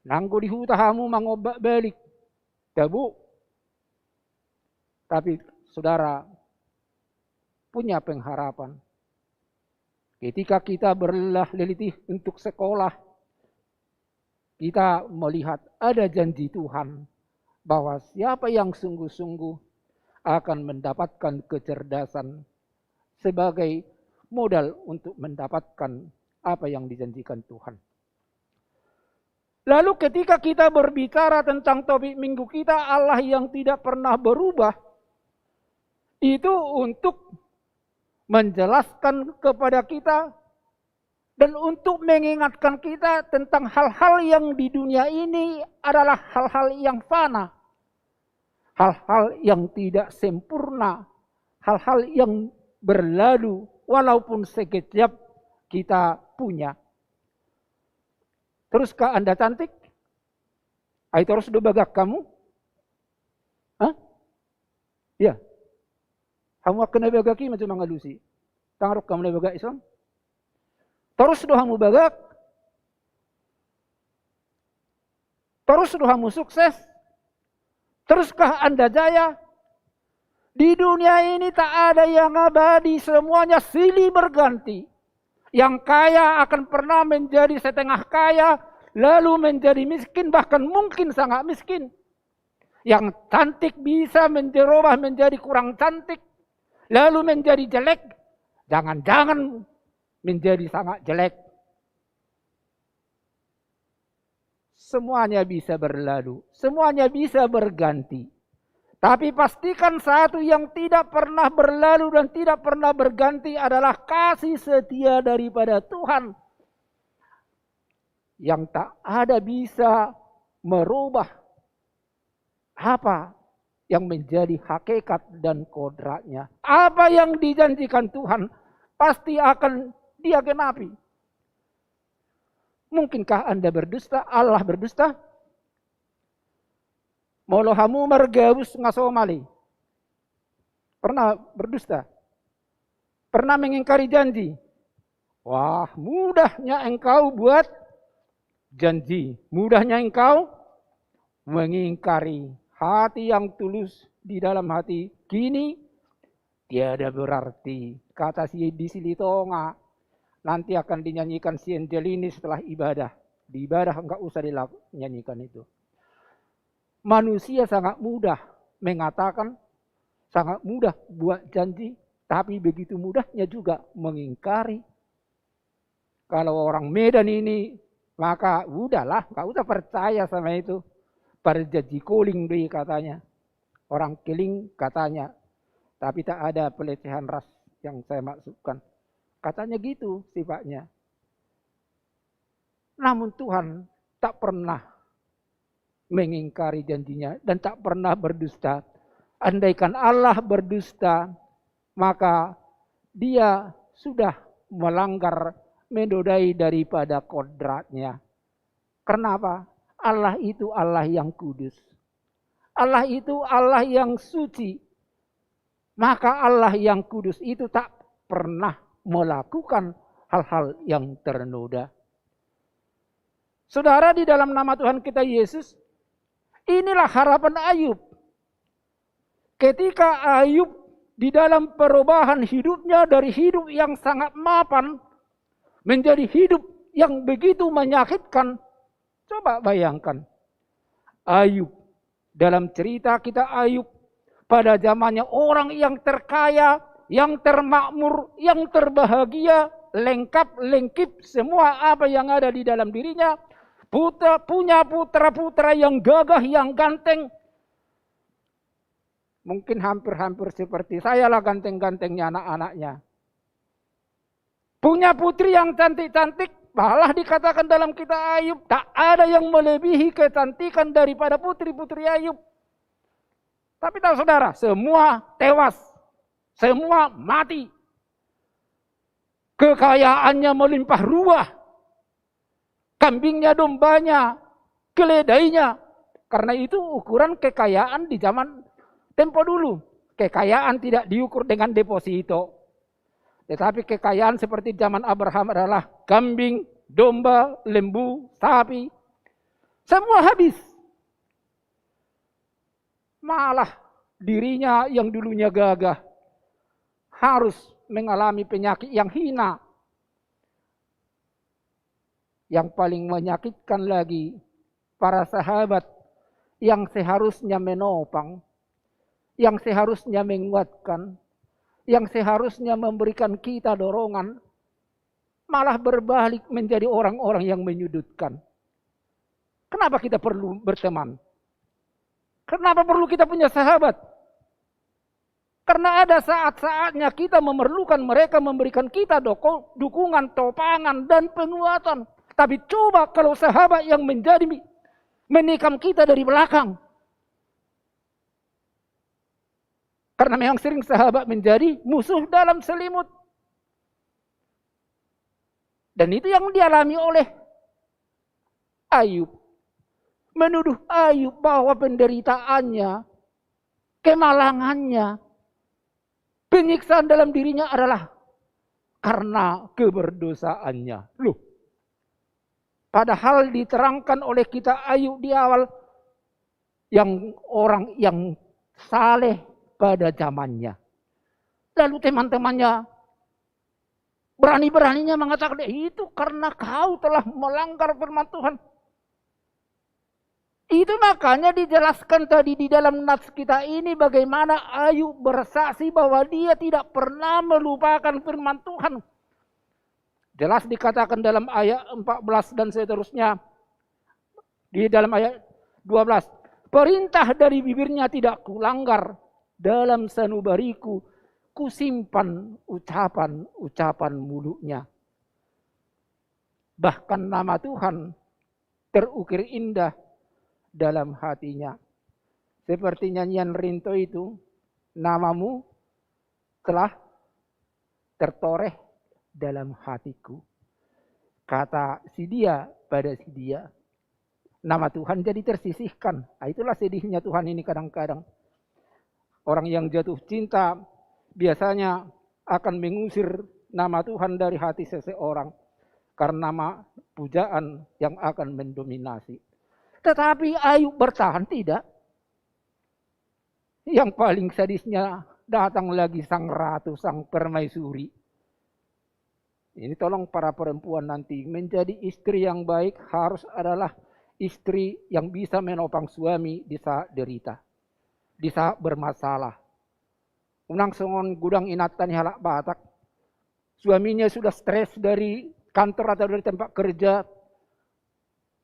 Nanggu di hutahamu mangobak balik. Tabu. Tapi saudara punya pengharapan. Ketika kita berlelah lelitih untuk sekolah, kita melihat ada janji Tuhan bahwa siapa yang sungguh-sungguh akan mendapatkan kecerdasan sebagai modal untuk mendapatkan apa yang dijanjikan Tuhan. Lalu ketika kita berbicara tentang topik minggu kita, Allah yang tidak pernah berubah, itu untuk menjelaskan kepada kita dan untuk mengingatkan kita tentang hal-hal yang di dunia ini adalah hal-hal yang fana. Hal-hal yang tidak sempurna, hal-hal yang berlalu walaupun sekejap kita punya. Teruskah Anda cantik? Itu harus dibagak kamu? Hah? Ya. Kamu akan nabagaki macam mga lusi. Tangarok kamu nabaga Islam? Terus dohamu bagak. Terus dohamu sukses. Teruskah Anda jaya? Di dunia ini tak ada yang abadi, semuanya silih berganti. Yang kaya akan pernah menjadi setengah kaya, lalu menjadi miskin, bahkan mungkin sangat miskin. Yang cantik bisa berubah menjadi kurang cantik, lalu menjadi jelek, jangan-jangan menjadi sangat jelek. Semuanya bisa berlalu, semuanya bisa berganti. Tapi pastikan satu yang tidak pernah berlalu dan tidak pernah berganti adalah kasih setia daripada Tuhan. Yang tak ada bisa merubah apa yang menjadi hakikat dan kodratnya. Apa yang dijanjikan Tuhan pasti akan Dia genapi. Mungkinkah Anda berdusta? Allah berdusta? Molohamu margawus ngasomali. Pernah berdusta? Pernah mengingkari janji? Wah, mudahnya engkau buat janji. Mudahnya engkau mengingkari. Hati yang tulus di dalam hati kini tiada berarti. Kata si di Silitonga. Nanti akan dinyanyikan si Angelini setelah ibadah. Di ibadah enggak usah dinyanyikan itu. Manusia sangat mudah mengatakan, sangat mudah buat janji, tapi begitu mudahnya juga mengingkari. Kalau orang Medan ini, maka udahlah, gak usah percaya sama itu. Perjanji koling deh katanya. Orang keling katanya. Tapi tak ada pelecehan ras yang saya maksudkan. Katanya gitu sifatnya. Namun Tuhan tak pernah mengingkari janjinya dan tak pernah berdusta. Andaikan Allah berdusta, maka Dia sudah melanggar, menodai daripada kodratnya. Kenapa? Allah itu Allah yang kudus. Allah itu Allah yang suci. Maka Allah yang kudus itu tak pernah melakukan hal-hal yang ternoda. Saudara, di dalam nama Tuhan kita Yesus, inilah harapan Ayub. Ketika Ayub di dalam perubahan hidupnya dari hidup yang sangat mapan menjadi hidup yang begitu menyakitkan. Coba bayangkan. Ayub, dalam cerita kita Ayub, pada zamannya orang yang terkaya, yang termakmur, yang terbahagia, lengkap-lengkip semua apa yang ada di dalam dirinya. Punya putra-putra yang gagah, yang ganteng. Mungkin hampir-hampir seperti saya lah ganteng-gantengnya anak-anaknya. Punya putri yang cantik-cantik. Malah dikatakan dalam kitab Ayub, tak ada yang melebihi kecantikan daripada putri-putri Ayub. Tapi tahu saudara, semua tewas. Semua mati. Kekayaannya melimpah ruah. Kambingnya, dombanya, keledainya. Karena itu ukuran kekayaan di zaman tempo dulu. Kekayaan tidak diukur dengan deposito. Tetapi kekayaan seperti zaman Abraham adalah kambing, domba, lembu, sapi. Semua habis. Malah dirinya yang dulunya gagah harus mengalami penyakit yang hina. Yang paling menyakitkan lagi, para sahabat yang seharusnya menopang, yang seharusnya menguatkan, yang seharusnya memberikan kita dorongan, malah berbalik menjadi orang-orang yang menyudutkan. Kenapa kita perlu berteman? Kenapa perlu kita punya sahabat? Karena ada saat-saatnya kita memerlukan mereka memberikan kita dukungan, topangan, dan penguatan. Tapi coba kalau sahabat yang menikam kita dari belakang. Karena memang sering sahabat menjadi musuh dalam selimut. Dan itu yang dialami oleh Ayub. Menuduh Ayub bahwa penderitaannya, kemalangannya, penyiksaan dalam dirinya adalah karena keberdosaannya. Loh, padahal diterangkan oleh kita Ayub di awal yang orang yang saleh pada zamannya. Lalu teman-temannya berani-beraninya mengatakan, itu karena kau telah melanggar firman Tuhan. Itu makanya dijelaskan tadi di dalam nats kita ini bagaimana Ayub bersaksi bahwa dia tidak pernah melupakan firman Tuhan. Jelas dikatakan dalam ayat 14 dan seterusnya. Di dalam ayat 12. Perintah dari bibirnya tidak kulanggar, dalam sanubariku kusimpan ucapan-ucapan mulutnya. Bahkan nama Tuhan terukir indah dalam hatinya. Seperti nyanyian Rinto itu, namamu telah tertoreh dalam hatiku. Kata si dia pada si dia, nama Tuhan jadi tersisihkan. Nah, itulah sedihnya Tuhan ini kadang-kadang. Orang yang jatuh cinta biasanya akan mengusir nama Tuhan dari hati seseorang karena nama pujaan yang akan mendominasi. Tetapi Ayub bertahan tidak. Yang paling sadisnya datang lagi sang ratu, sang permaisuri. Ini tolong para perempuan nanti menjadi istri yang baik harus adalah istri yang bisa menopang suami di saat derita, di saat bermasalah. Unang songon gudang inatan halak Batak. Suaminya sudah stres dari kantor atau dari tempat kerja.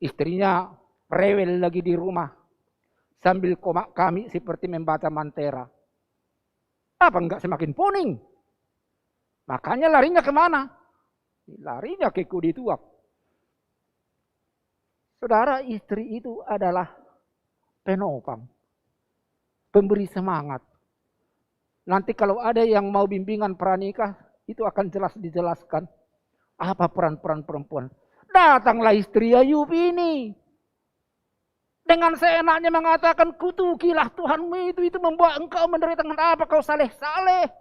Istrinya rewel lagi di rumah sambil komak kami seperti membaca mantera. Apa enggak semakin poning? Makanya larinya kemana? Larinya ke kudi tuak. Saudara, istri itu adalah penopang, pemberi semangat. Nanti kalau ada yang mau bimbingan pranikah, itu akan jelas dijelaskan apa peran-peran perempuan. Datanglah istri Ayub ini. Dengan seenaknya mengatakan, kutukilah Tuhanmu itu membuat engkau menderita. Kenapa kau saleh-saleh?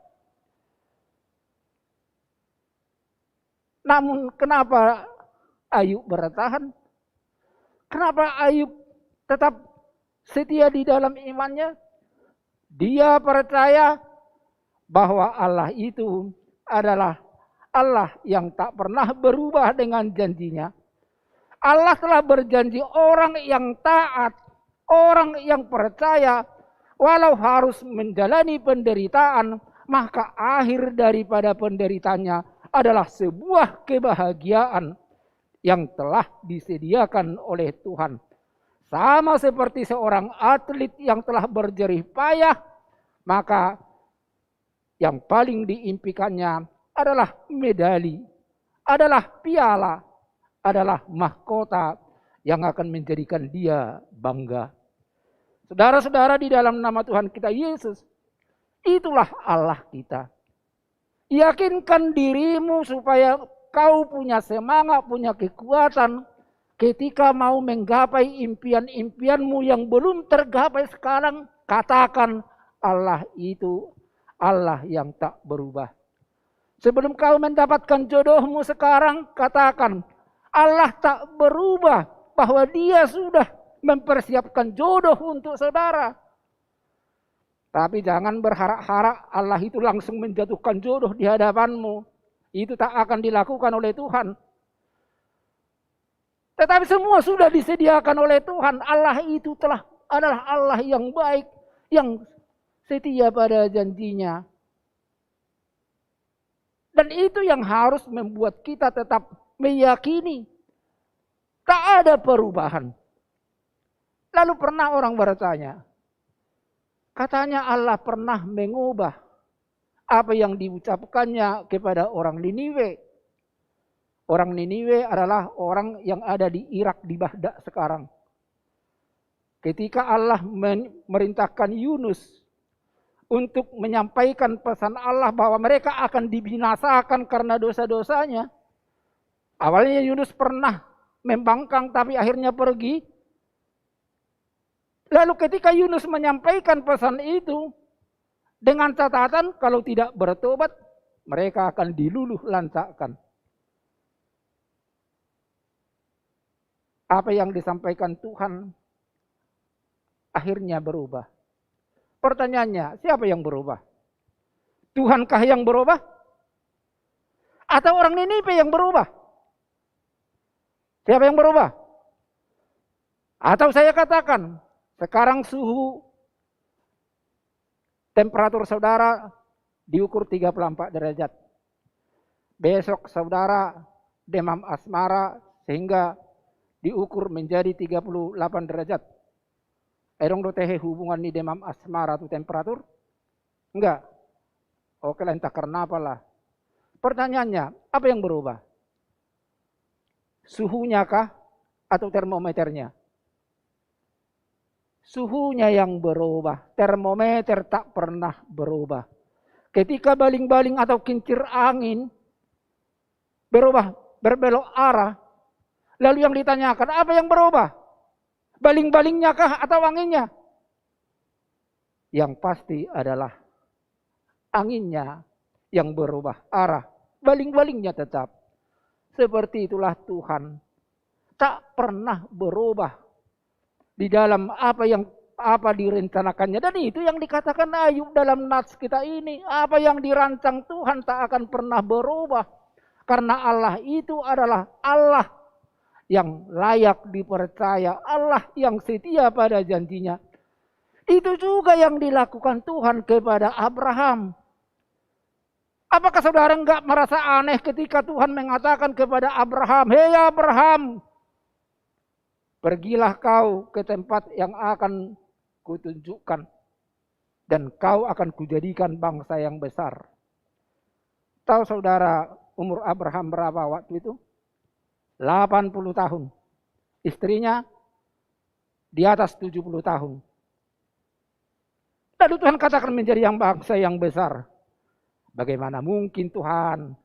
Namun kenapa Ayub bertahan? Kenapa Ayub tetap setia di dalam imannya? Dia percaya bahwa Allah itu adalah Allah yang tak pernah berubah dengan janjinya. Allah telah berjanji orang yang taat, orang yang percaya, walau harus menjalani penderitaan, maka akhir daripada penderitaannya adalah sebuah kebahagiaan yang telah disediakan oleh Tuhan. Sama seperti seorang atlet yang telah berjerih payah, maka yang paling diimpikannya adalah medali, adalah piala, adalah mahkota yang akan menjadikan dia bangga. Saudara-saudara, di dalam nama Tuhan kita Yesus, itulah Allah kita. Yakinkan dirimu supaya kau punya semangat, punya kekuatan ketika mau menggapai impian-impianmu yang belum tergapai sekarang. Katakan, Allah itu Allah yang tak berubah. Sebelum kau mendapatkan jodohmu sekarang, katakan, Allah tak berubah, bahwa dia sudah mempersiapkan jodoh untuk saudara. Tapi jangan berharap-harap Allah itu langsung menjatuhkan jodoh di hadapanmu. Itu tak akan dilakukan oleh Tuhan. Tetapi semua sudah disediakan oleh Tuhan. Allah itu telah adalah Allah yang baik, yang setia pada janjinya. Dan itu yang harus membuat kita tetap meyakini tak ada perubahan. Lalu pernah orang bertanya, katanya Allah pernah mengubah apa yang diucapkannya kepada orang Niniwe. Orang Niniwe adalah orang yang ada di Irak, di Baghdad sekarang. Ketika Allah memerintahkan Yunus untuk menyampaikan pesan Allah bahwa mereka akan dibinasakan karena dosa-dosanya. Awalnya Yunus pernah membangkang tapi akhirnya pergi. Lalu ketika Yunus menyampaikan pesan itu dengan catatan kalau tidak bertobat mereka akan diluluh lantakkan. Apa yang disampaikan Tuhan akhirnya berubah. Pertanyaannya, siapa yang berubah? Tuhankah yang berubah? Atau orang Niniwe yang berubah? Siapa yang berubah? Atau saya katakan, sekarang suhu temperatur saudara diukur 34 derajat. Besok saudara demam asmara sehingga diukur menjadi 38 derajat. Erong do tehe hubungan ni demam asmara tu temperatur? Enggak. Oke lah, entah karena apalah. Pertanyaannya, apa yang berubah? Suhunya kah atau termometernya? Suhunya yang berubah. Termometer tak pernah berubah. Ketika baling-baling atau kincir angin berubah, berbelok arah, lalu yang ditanyakan, apa yang berubah? Baling-balingnya kah atau anginnya? Yang pasti adalah anginnya yang berubah arah. Baling-balingnya tetap. Seperti itulah Tuhan. Tak pernah berubah di dalam apa direncanakannya. Dan itu yang dikatakan Ayub dalam nats kita ini. Apa yang dirancang Tuhan tak akan pernah berubah. Karena Allah itu adalah Allah yang layak dipercaya, Allah yang setia pada janjinya. Itu juga yang dilakukan Tuhan kepada Abraham. Apakah saudara enggak merasa aneh ketika Tuhan mengatakan kepada Abraham, "Hei Abraham, pergilah kau ke tempat yang akan kutunjukkan dan kau akan kujadikan bangsa yang besar." Tahu saudara umur Abraham berapa waktu itu? 80 tahun. Istrinya di atas 70 tahun. Lalu Tuhan katakan menjadi yang bangsa yang besar. Bagaimana mungkin Tuhan?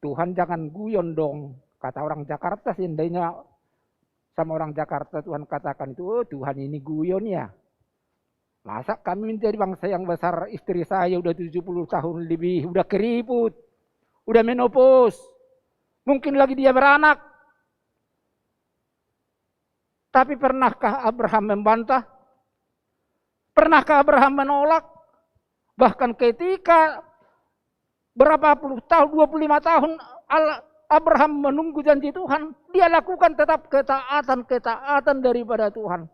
Tuhan jangan guyon dong. Kata orang Jakarta seandainya sama orang Jakarta Tuhan katakan itu, oh Tuhan ini guyon ya. Masa kami menjadi bangsa yang besar, istri saya udah 70 tahun lebih, udah keriput, udah menopause. Mungkin lagi dia beranak. Tapi pernahkah Abraham membantah? Pernahkah Abraham menolak? Bahkan ketika berapa puluh tahun, 25 tahun Abraham menunggu janji Tuhan. Dia lakukan tetap ketaatan daripada Tuhan.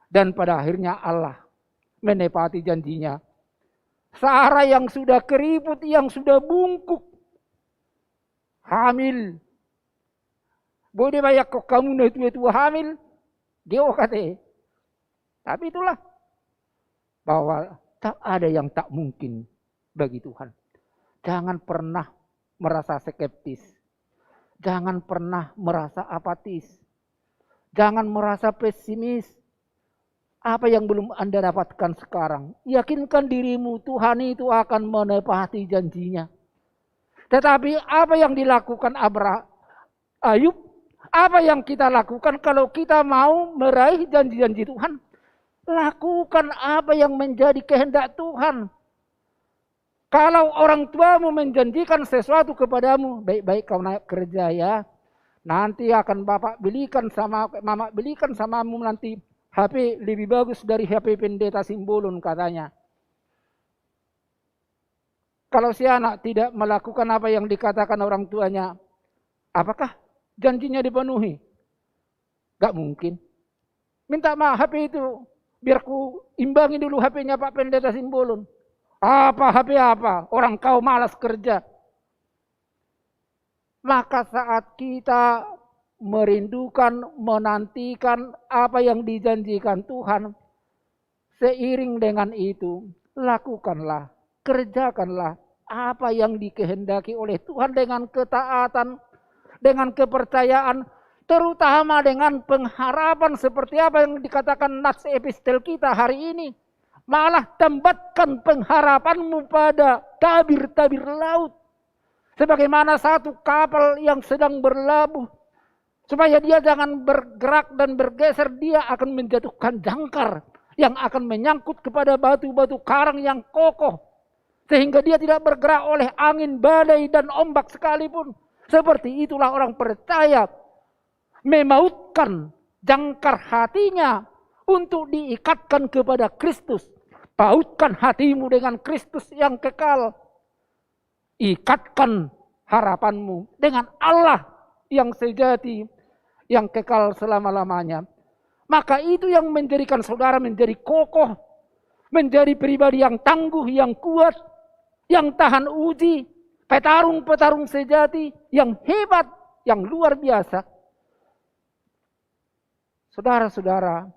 Dan pada akhirnya Allah menepati janjinya. Sarah yang sudah keriput, yang sudah bungkuk, hamil. Boleh banyak kok kamu itu hamil. Dia kata. Tapi itulah. Bahwa tak ada yang tak mungkin bagi Tuhan. Jangan pernah merasa skeptis. Jangan pernah merasa apatis. Jangan merasa pesimis. Apa yang belum Anda dapatkan sekarang. Yakinkan dirimu Tuhan itu akan menepati janjinya. Tetapi apa yang dilakukan Ayub, apa yang kita lakukan kalau kita mau meraih janji-janji Tuhan? Lakukan apa yang menjadi kehendak Tuhan. Kalau orang tuamu menjanjikan sesuatu kepadamu, baik-baik kau naik kerja ya. Nanti akan bapak belikan sama mama belikan samamu nanti HP lebih bagus dari HP pendeta Simbolon katanya. Kalau si anak tidak melakukan apa yang dikatakan orang tuanya, apakah janjinya dipenuhi? Gak mungkin. Minta maaf HP itu, biar ku imbangi dulu HP-nya Pak Pendeta Simbolon. Apa HP apa? Orang kau malas kerja. Maka saat kita merindukan, menantikan apa yang dijanjikan Tuhan, seiring dengan itu, lakukanlah, kerjakanlah apa yang dikehendaki oleh Tuhan dengan ketaatan, dengan kepercayaan, terutama dengan pengharapan seperti apa yang dikatakan nats epistel kita hari ini. Malah tambatkan pengharapanmu pada tabir-tabir laut. Sebagaimana satu kapal yang sedang berlabuh. Supaya dia jangan bergerak dan bergeser, dia akan menjatuhkan jangkar yang akan menyangkut kepada batu-batu karang yang kokoh. Sehingga dia tidak bergerak oleh angin, badai, dan ombak sekalipun. Seperti itulah orang percaya memautkan jangkar hatinya untuk diikatkan kepada Kristus. Pautkan hatimu dengan Kristus yang kekal. Ikatkan harapanmu dengan Allah yang sejati, yang kekal selama-lamanya. Maka itu yang menjadikan saudara menjadi kokoh, menjadi pribadi yang tangguh, yang kuat, yang tahan uji, petarung-petarung sejati, yang hebat, yang luar biasa. Saudara-saudara,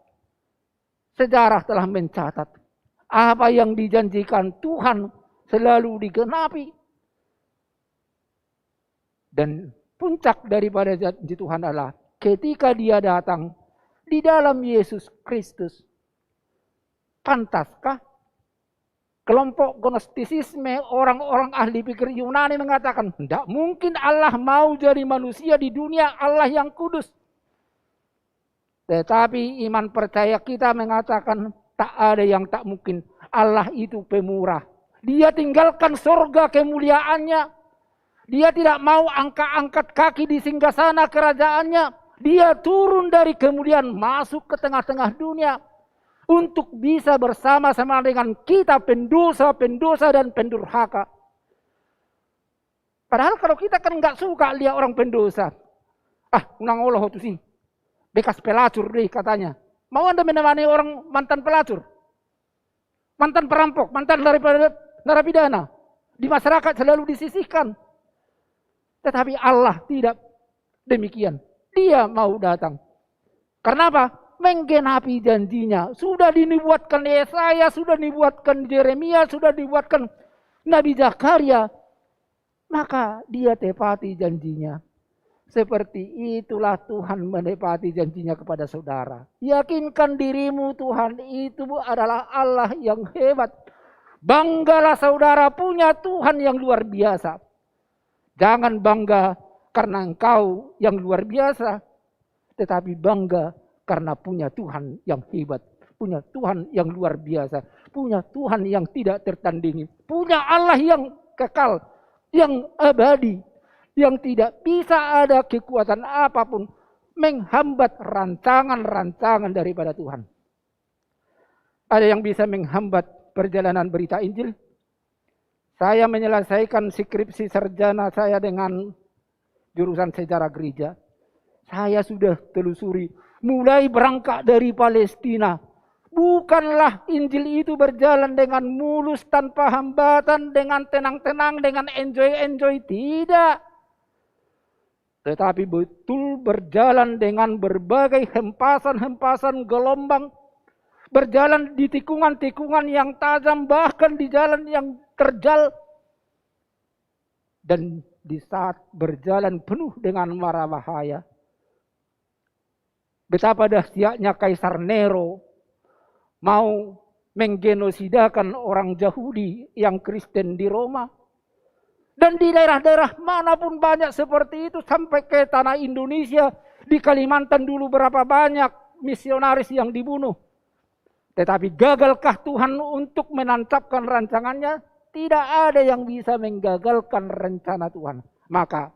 sejarah telah mencatat apa yang dijanjikan Tuhan selalu digenapi. Dan puncak daripada janji Tuhan adalah ketika dia datang di dalam Yesus Kristus. Pantaskah kelompok gnostisisme, orang-orang ahli pikir Yunani mengatakan, tidak mungkin Allah mau jadi manusia di dunia Allah yang kudus. Tetapi iman percaya kita mengatakan tak ada yang tak mungkin. Allah itu pemurah. Dia tinggalkan surga kemuliaannya. Dia tidak mau angkat kaki di singgasana kerajaannya. Dia turun dari kemuliaan masuk ke tengah-tengah dunia. Untuk bisa bersama-sama dengan kita pendosa dan pendurhaka. Padahal kalau kita kan nggak suka lihat orang pendosa. Unang Allah itu sih. Bekas pelacur deh katanya. Mau Anda menemani orang mantan pelacur? Mantan perampok, mantan daripada narapidana. Di masyarakat selalu disisihkan. Tetapi Allah tidak demikian. Dia mau datang. Karena apa? Menggenapi janjinya. Sudah dinubuatkan Yesaya, sudah dibuatkan Yeremia, sudah dibuatkan Nabi Zakaria. Maka dia tepati janjinya. Seperti itulah Tuhan menepati janjinya kepada saudara. Yakinkan dirimu Tuhan itu adalah Allah yang hebat. Banggalah saudara punya Tuhan yang luar biasa. Jangan bangga karena engkau yang luar biasa. Tetapi bangga karena punya Tuhan yang hebat. Punya Tuhan yang luar biasa. Punya Tuhan yang tidak tertandingi. Punya Allah yang kekal. Yang abadi. Yang tidak bisa ada kekuatan apapun menghambat rancangan-rancangan daripada Tuhan. Ada yang bisa menghambat perjalanan berita Injil? Saya menyelesaikan skripsi sarjana saya dengan jurusan sejarah gereja. Saya sudah telusuri mulai berangkat dari Palestina. Bukanlah Injil itu berjalan dengan mulus tanpa hambatan, dengan tenang-tenang, dengan enjoy-enjoy, tidak. Tetapi betul berjalan dengan berbagai hempasan-hempasan gelombang. Berjalan di tikungan-tikungan yang tajam, bahkan di jalan yang terjal. Dan di saat berjalan penuh dengan mara bahaya. Betapa dahsyatnya Kaisar Nero mau menggenosidakan orang Yahudi yang Kristen di Roma. Dan di daerah-daerah manapun banyak seperti itu. Sampai ke tanah Indonesia. Di Kalimantan dulu berapa banyak misionaris yang dibunuh. Tetapi gagalkah Tuhan untuk menancapkan rancangannya? Tidak ada yang bisa menggagalkan rencana Tuhan. Maka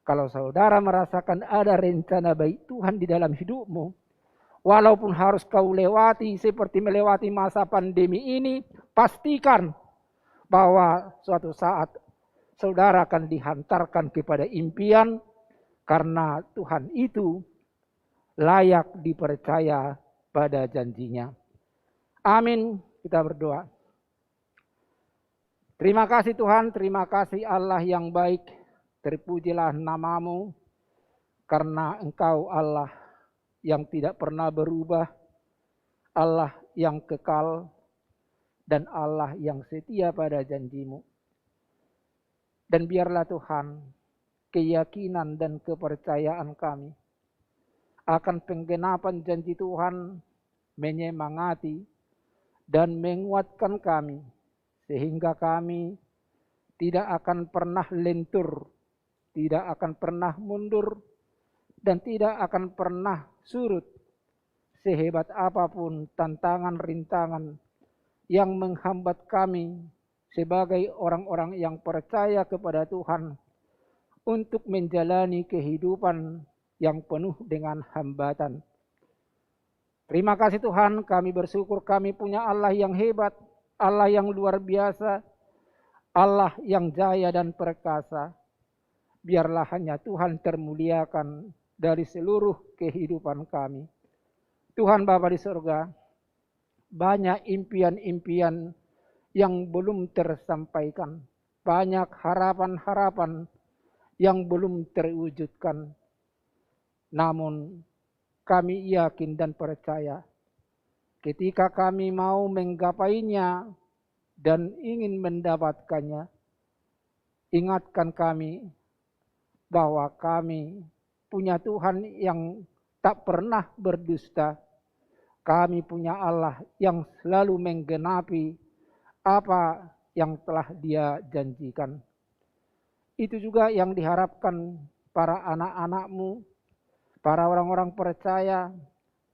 kalau saudara merasakan ada rencana baik Tuhan di dalam hidupmu. Walaupun harus kau lewati seperti melewati masa pandemi ini. Pastikan bahwa suatu saat saudara akan dihantarkan kepada impian karena Tuhan itu layak dipercaya pada janjinya. Amin. Kita berdoa. Terima kasih Tuhan, terima kasih Allah yang baik. Terpujilah nama-Mu karena Engkau Allah yang tidak pernah berubah, Allah yang kekal, dan Allah yang setia pada janji-Mu. Dan biarlah Tuhan, keyakinan dan kepercayaan kami akan penggenapan janji Tuhan menyemangati dan menguatkan kami, sehingga kami tidak akan pernah lentur, tidak akan pernah mundur, dan tidak akan pernah surut sehebat apapun tantangan rintangan yang menghambat kami sebagai orang-orang yang percaya kepada Tuhan untuk menjalani kehidupan yang penuh dengan hambatan. Terima kasih Tuhan, kami bersyukur kami punya Allah yang hebat, Allah yang luar biasa, Allah yang jaya dan perkasa. Biarlah hanya Tuhan termuliakan dari seluruh kehidupan kami. Tuhan Bapa di surga, banyak impian-impian yang belum tersampaikan, banyak harapan-harapan yang belum terwujudkan. Namun kami yakin dan percaya ketika kami mau menggapainya dan ingin mendapatkannya, ingatkan kami bahwa kami punya Tuhan yang tak pernah berdusta. Kami punya Allah yang selalu menggenapi apa yang telah Dia janjikan. Itu juga yang diharapkan para anak-anak-Mu, para orang-orang percaya,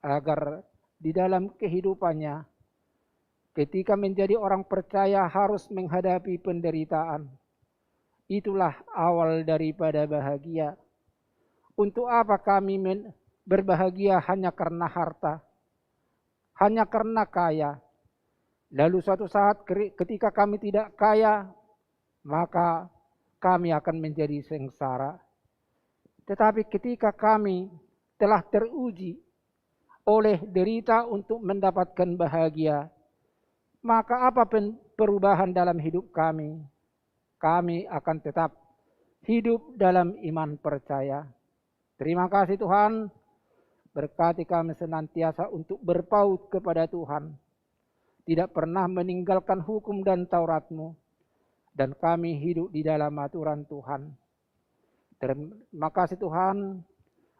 agar di dalam kehidupannya ketika menjadi orang percaya harus menghadapi penderitaan. Itulah awal daripada bahagia. Untuk apa kami berbahagia hanya karena harta, hanya karena kaya? Lalu suatu saat ketika kami tidak kaya, maka kami akan menjadi sengsara. Tetapi ketika kami telah teruji oleh derita untuk mendapatkan bahagia, maka apa perubahan dalam hidup kami? Kami akan tetap hidup dalam iman percaya. Terima kasih Tuhan, berkati kami senantiasa untuk berpaut kepada Tuhan, tidak pernah meninggalkan hukum dan Taurat-Mu, dan kami hidup di dalam aturan Tuhan. Terima kasih Tuhan,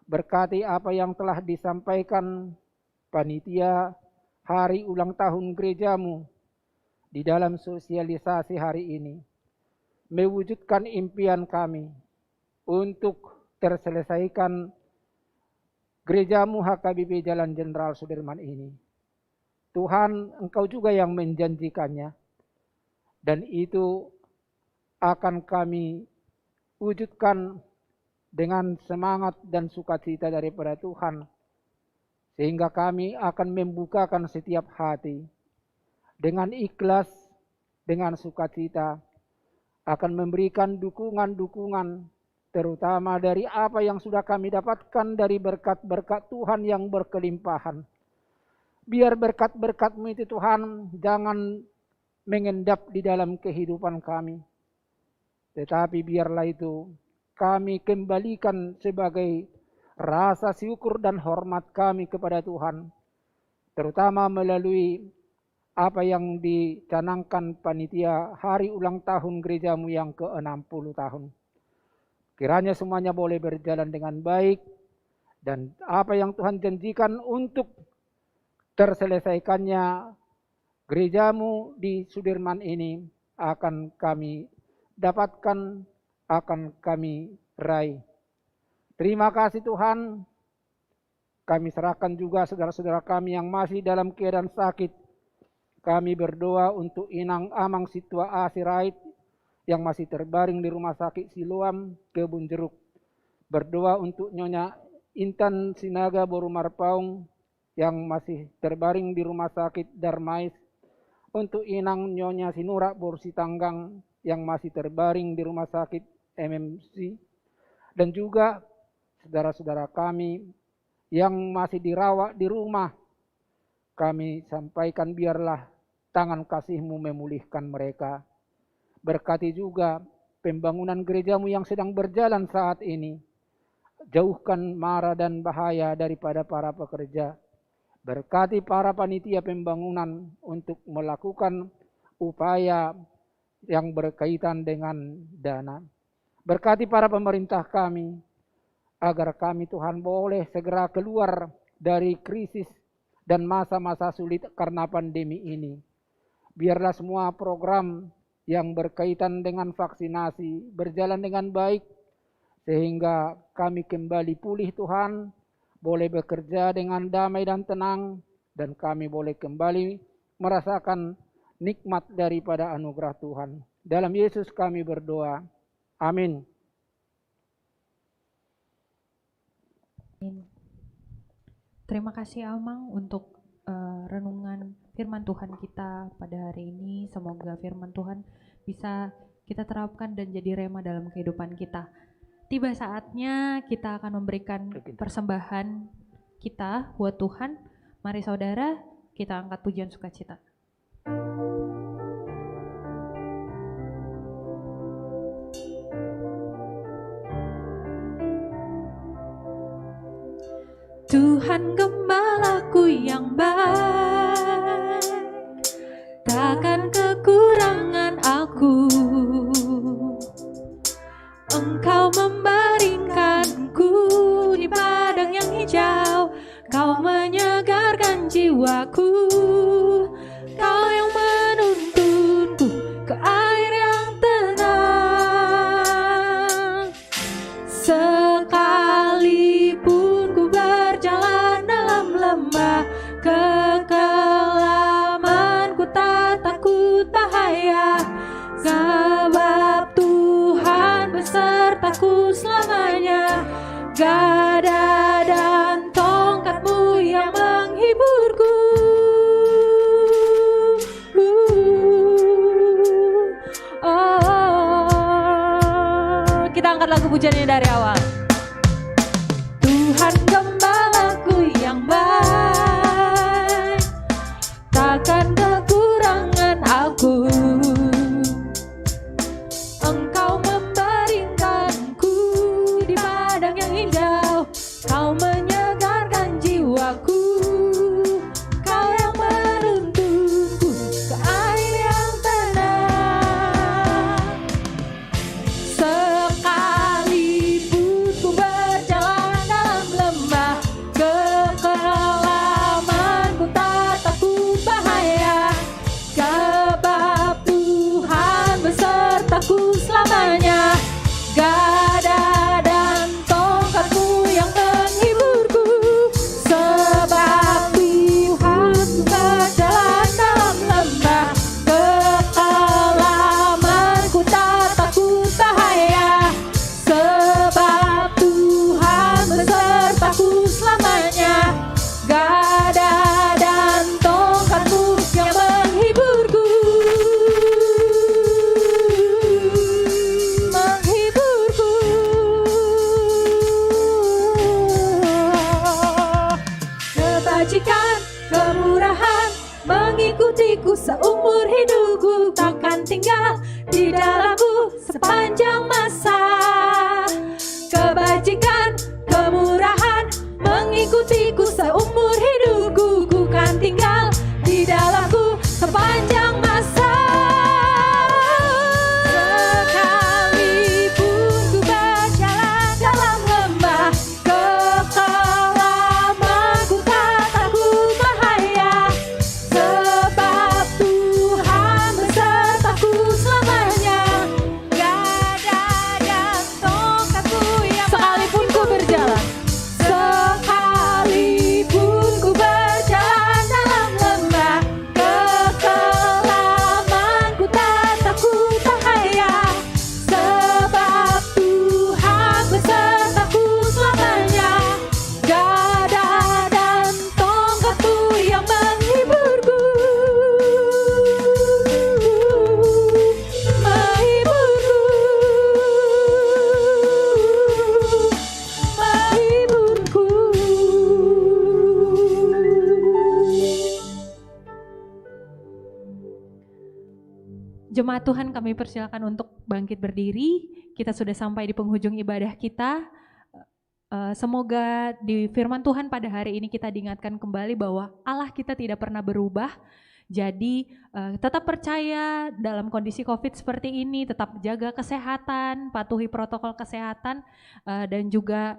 berkati apa yang telah disampaikan panitia hari ulang tahun gereja-Mu di dalam sosialisasi hari ini, mewujudkan impian kami untuk terselesaikan gereja-Mu HKBP Jalan Jenderal Sudirman ini. Tuhan, Engkau juga yang menjanjikannya, dan itu akan kami wujudkan dengan semangat dan sukacita daripada Tuhan, sehingga kami akan membukakan setiap hati dengan ikhlas, dengan sukacita, akan memberikan dukungan-dukungan, terutama dari apa yang sudah kami dapatkan dari berkat-berkat Tuhan yang berkelimpahan. Biar berkat-berkat-Mu itu Tuhan jangan mengendap di dalam kehidupan kami, tetapi biarlah itu kami kembalikan sebagai rasa syukur dan hormat kami kepada Tuhan, terutama melalui apa yang dicanangkan panitia hari ulang tahun gereja-Mu yang ke-60 tahun. Kiranya semuanya boleh berjalan dengan baik, dan apa yang Tuhan janjikan untuk terselesaikannya gereja-Mu di Sudirman ini akan kami dapatkan, akan kami raih. Terima kasih Tuhan. Kami serahkan juga saudara-saudara kami yang masih dalam keadaan sakit. Kami berdoa untuk Inang Amang Situa Asirait yang masih terbaring di Rumah Sakit Siloam, Kebun Jeruk. Berdoa untuk Nyonya Intan Sinaga Borumarpaung yang masih terbaring di Rumah Sakit Darmais. Untuk Inang Nyonya Sinura Borsitanggang yang masih terbaring di Rumah Sakit MMC. Dan juga saudara-saudara kami yang masih dirawat di rumah, kami sampaikan biarlah tangan kasih-Mu memulihkan mereka. Berkati juga pembangunan gereja-Mu yang sedang berjalan saat ini. Jauhkan mara dan bahaya daripada para pekerja. Berkati para panitia pembangunan untuk melakukan upaya yang berkaitan dengan dana. Berkati para pemerintah kami, agar kami Tuhan boleh segera keluar dari krisis dan masa-masa sulit karena pandemi ini. Biarlah semua program yang berkaitan dengan vaksinasi berjalan dengan baik, sehingga kami kembali pulih Tuhan, boleh bekerja dengan damai dan tenang, dan kami boleh kembali merasakan nikmat daripada anugerah Tuhan. Dalam Yesus kami berdoa. Amin. Terima kasih Amang untuk renungan firman Tuhan kita pada hari ini. Semoga firman Tuhan bisa kita terapkan dan jadi rema dalam kehidupan kita. Tiba saatnya kita akan memberikan persembahan kita buat Tuhan. Mari saudara, kita angkat pujian sukacita. Tuhan gembalaku yang baik, takkan kekurangan aku. Engkau membaringkanku di padang yang hijau, Kau menyegarkan jiwaku. Kau yang menuntunku ke air yang tenang. Sekalipun ku berjalan dalam lembah kekelaman, ku tak takut bahaya, sebab Tuhan besertaku selamanya. Gada dan tongkat-Mu yang menghiburku. Kita angkat lagu pujiannya dari awal. Tuhan gembalaku yang baik, takkan kekurangan aku. Engkau membaringkanku di padang yang hijau, Kau menyegarkan jiwaku. Kau yang menuntunku ke air yang tenang. Sekalipun ku berjalan dalam lembah kekelaman, ku tak takut bahaya, sebab Tuhan besertaku selamanya. Gada dan tongkat-Mu yang menghiburku, sebab Tuhan berjalan dalam lembah kekelaman, ku tak takut bahaya, sebab Tuhan besertaku selamanya. Gada dan tongkat-Mu yang menghiburku, kebajikan, kemurahan mengikutiku seumur hidupku, takkan tinggal di dalamku sepanjang masa. Kebajikan, kemurahan mengikutiku seumur hidupku, ku kan tinggal di dalamku sepanjang masa. Sekalipun ku berjalan dalam lembah kekelaman, ku tak takut bahaya, sebab Tuhan besertaku selamanya. Gada dan tongkat-Mu yang sekalipun ku berjalan, sekalipun Jemaat Tuhan, kami persilakan untuk bangkit berdiri. Kita sudah sampai di penghujung ibadah kita. Semoga di firman Tuhan pada hari ini kita diingatkan kembali bahwa Allah kita tidak pernah berubah. Jadi tetap percaya dalam kondisi COVID seperti ini, tetap jaga kesehatan, patuhi protokol kesehatan, dan juga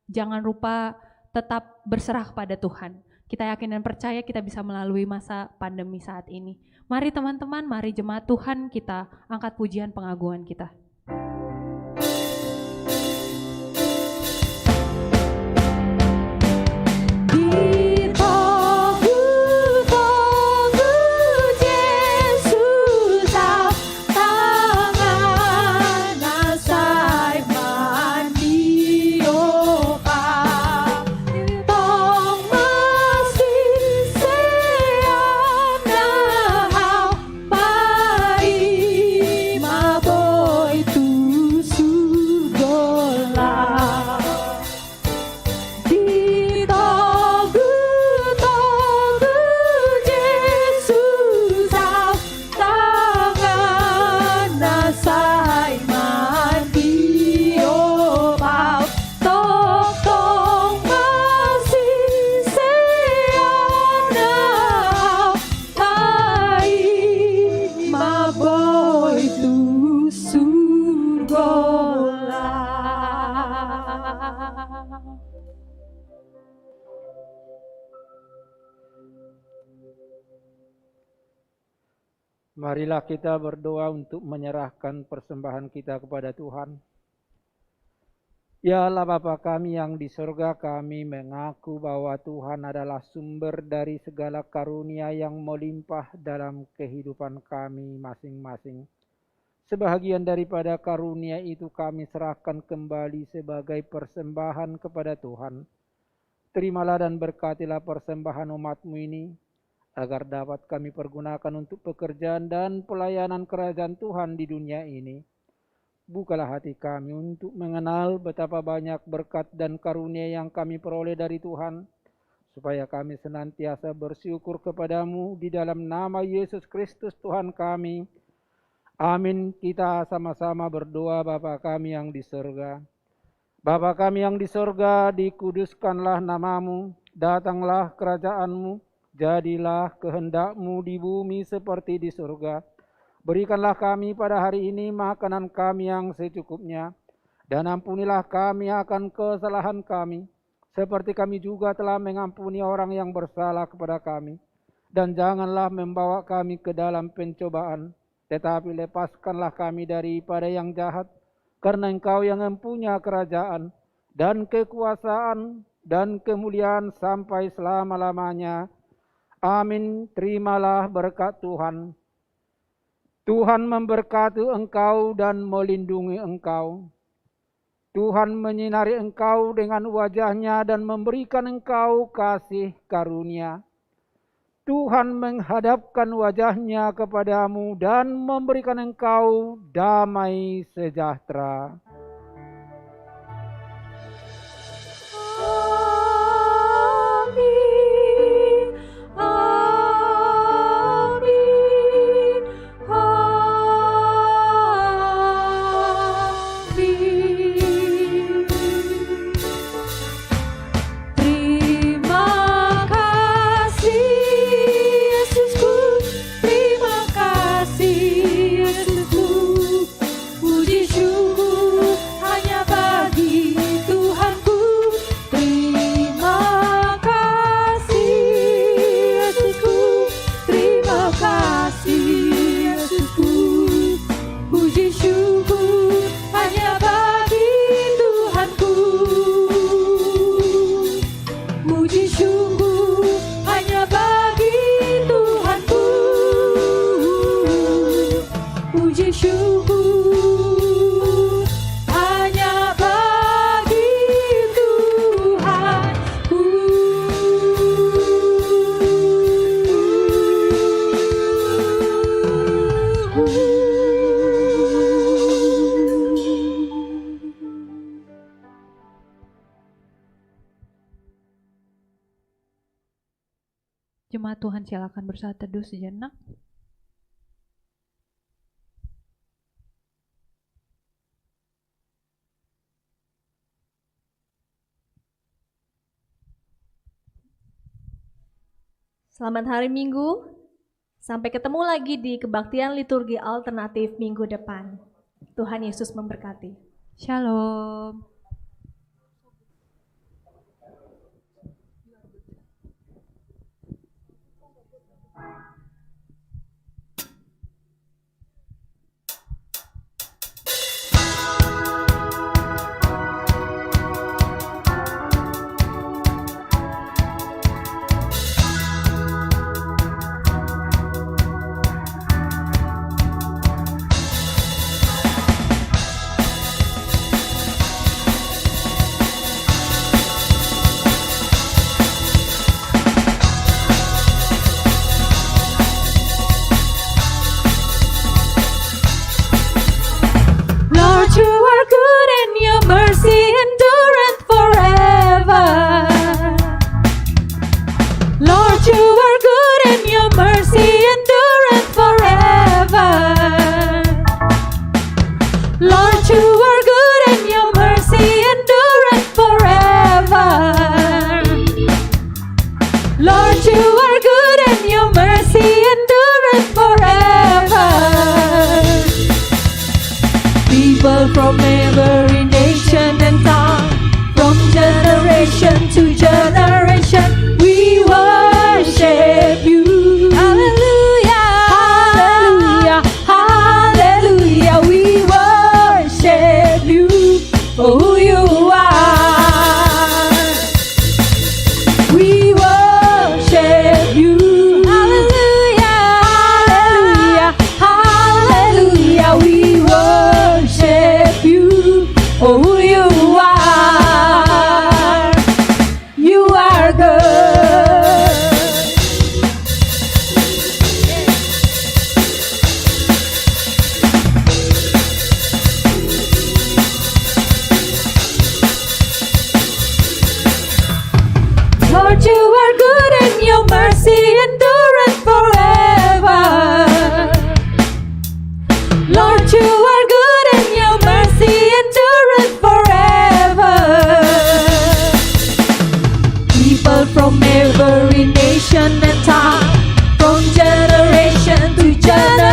jangan lupa tetap berserah kepada Tuhan. Kita yakin dan percaya kita bisa melalui masa pandemi saat ini. Mari teman-teman, mari jemaat Tuhan, kita angkat pujian pengagungan kita. Marilah kita berdoa untuk menyerahkan persembahan kita kepada Tuhan. Ya Allah Bapa kami yang di surga, kami mengaku bahwa Tuhan adalah sumber dari segala karunia yang melimpah dalam kehidupan kami masing-masing. Sebahagian daripada karunia itu kami serahkan kembali sebagai persembahan kepada Tuhan. Terimalah dan berkatilah persembahan umat-Mu ini, agar dapat kami pergunakan untuk pekerjaan dan pelayanan kerajaan Tuhan di dunia ini. Bukalah hati kami untuk mengenal betapa banyak berkat dan karunia yang kami peroleh dari Tuhan, supaya kami senantiasa bersyukur kepadamu di dalam nama Yesus Kristus Tuhan kami. Amin. Kita sama-sama berdoa. Bapa kami yang di surga. Bapa kami yang di surga, dikuduskanlah namamu, datanglah kerajaanmu, jadilah kehendak-Mu di bumi seperti di surga. Berikanlah kami pada hari ini makanan kami yang secukupnya, dan ampunilah kami akan kesalahan kami, seperti kami juga telah mengampuni orang yang bersalah kepada kami. Dan janganlah membawa kami ke dalam pencobaan, tetapi lepaskanlah kami daripada yang jahat, karena Engkau yang mempunyai kerajaan, dan kekuasaan, dan kemuliaan sampai selama-lamanya. Amin. Terimalah berkat Tuhan. Tuhan memberkati engkau dan melindungi engkau. Tuhan menyinari engkau dengan wajah-Nya dan memberikan engkau kasih karunia. Tuhan menghadapkan wajah-Nya kepadamu dan memberikan engkau damai sejahtera. Jemaat Tuhan silakan bersaat teduh sejenak. Selamat hari Minggu. Sampai ketemu lagi di kebaktian liturgi alternatif minggu depan. Tuhan Yesus memberkati. Shalom. Lord, you are good and your mercy endureth forever. Lord, you are good and your mercy endureth forever. Lord, you are good and your mercy endureth forever. Lord, you are good and your mercy endureth forever. People from every nation and tongue, from generation to generation, we worship you. Hallelujah, hallelujah, hallelujah. We worship you for who you are. We worship you. Hallelujah, hallelujah, hallelujah. We worship you for who you are. You are good. Lord, you are good and your mercy endureth forever. Lord, you are good and your mercy endureth forever. People from every nation and tongue, from generation to generation,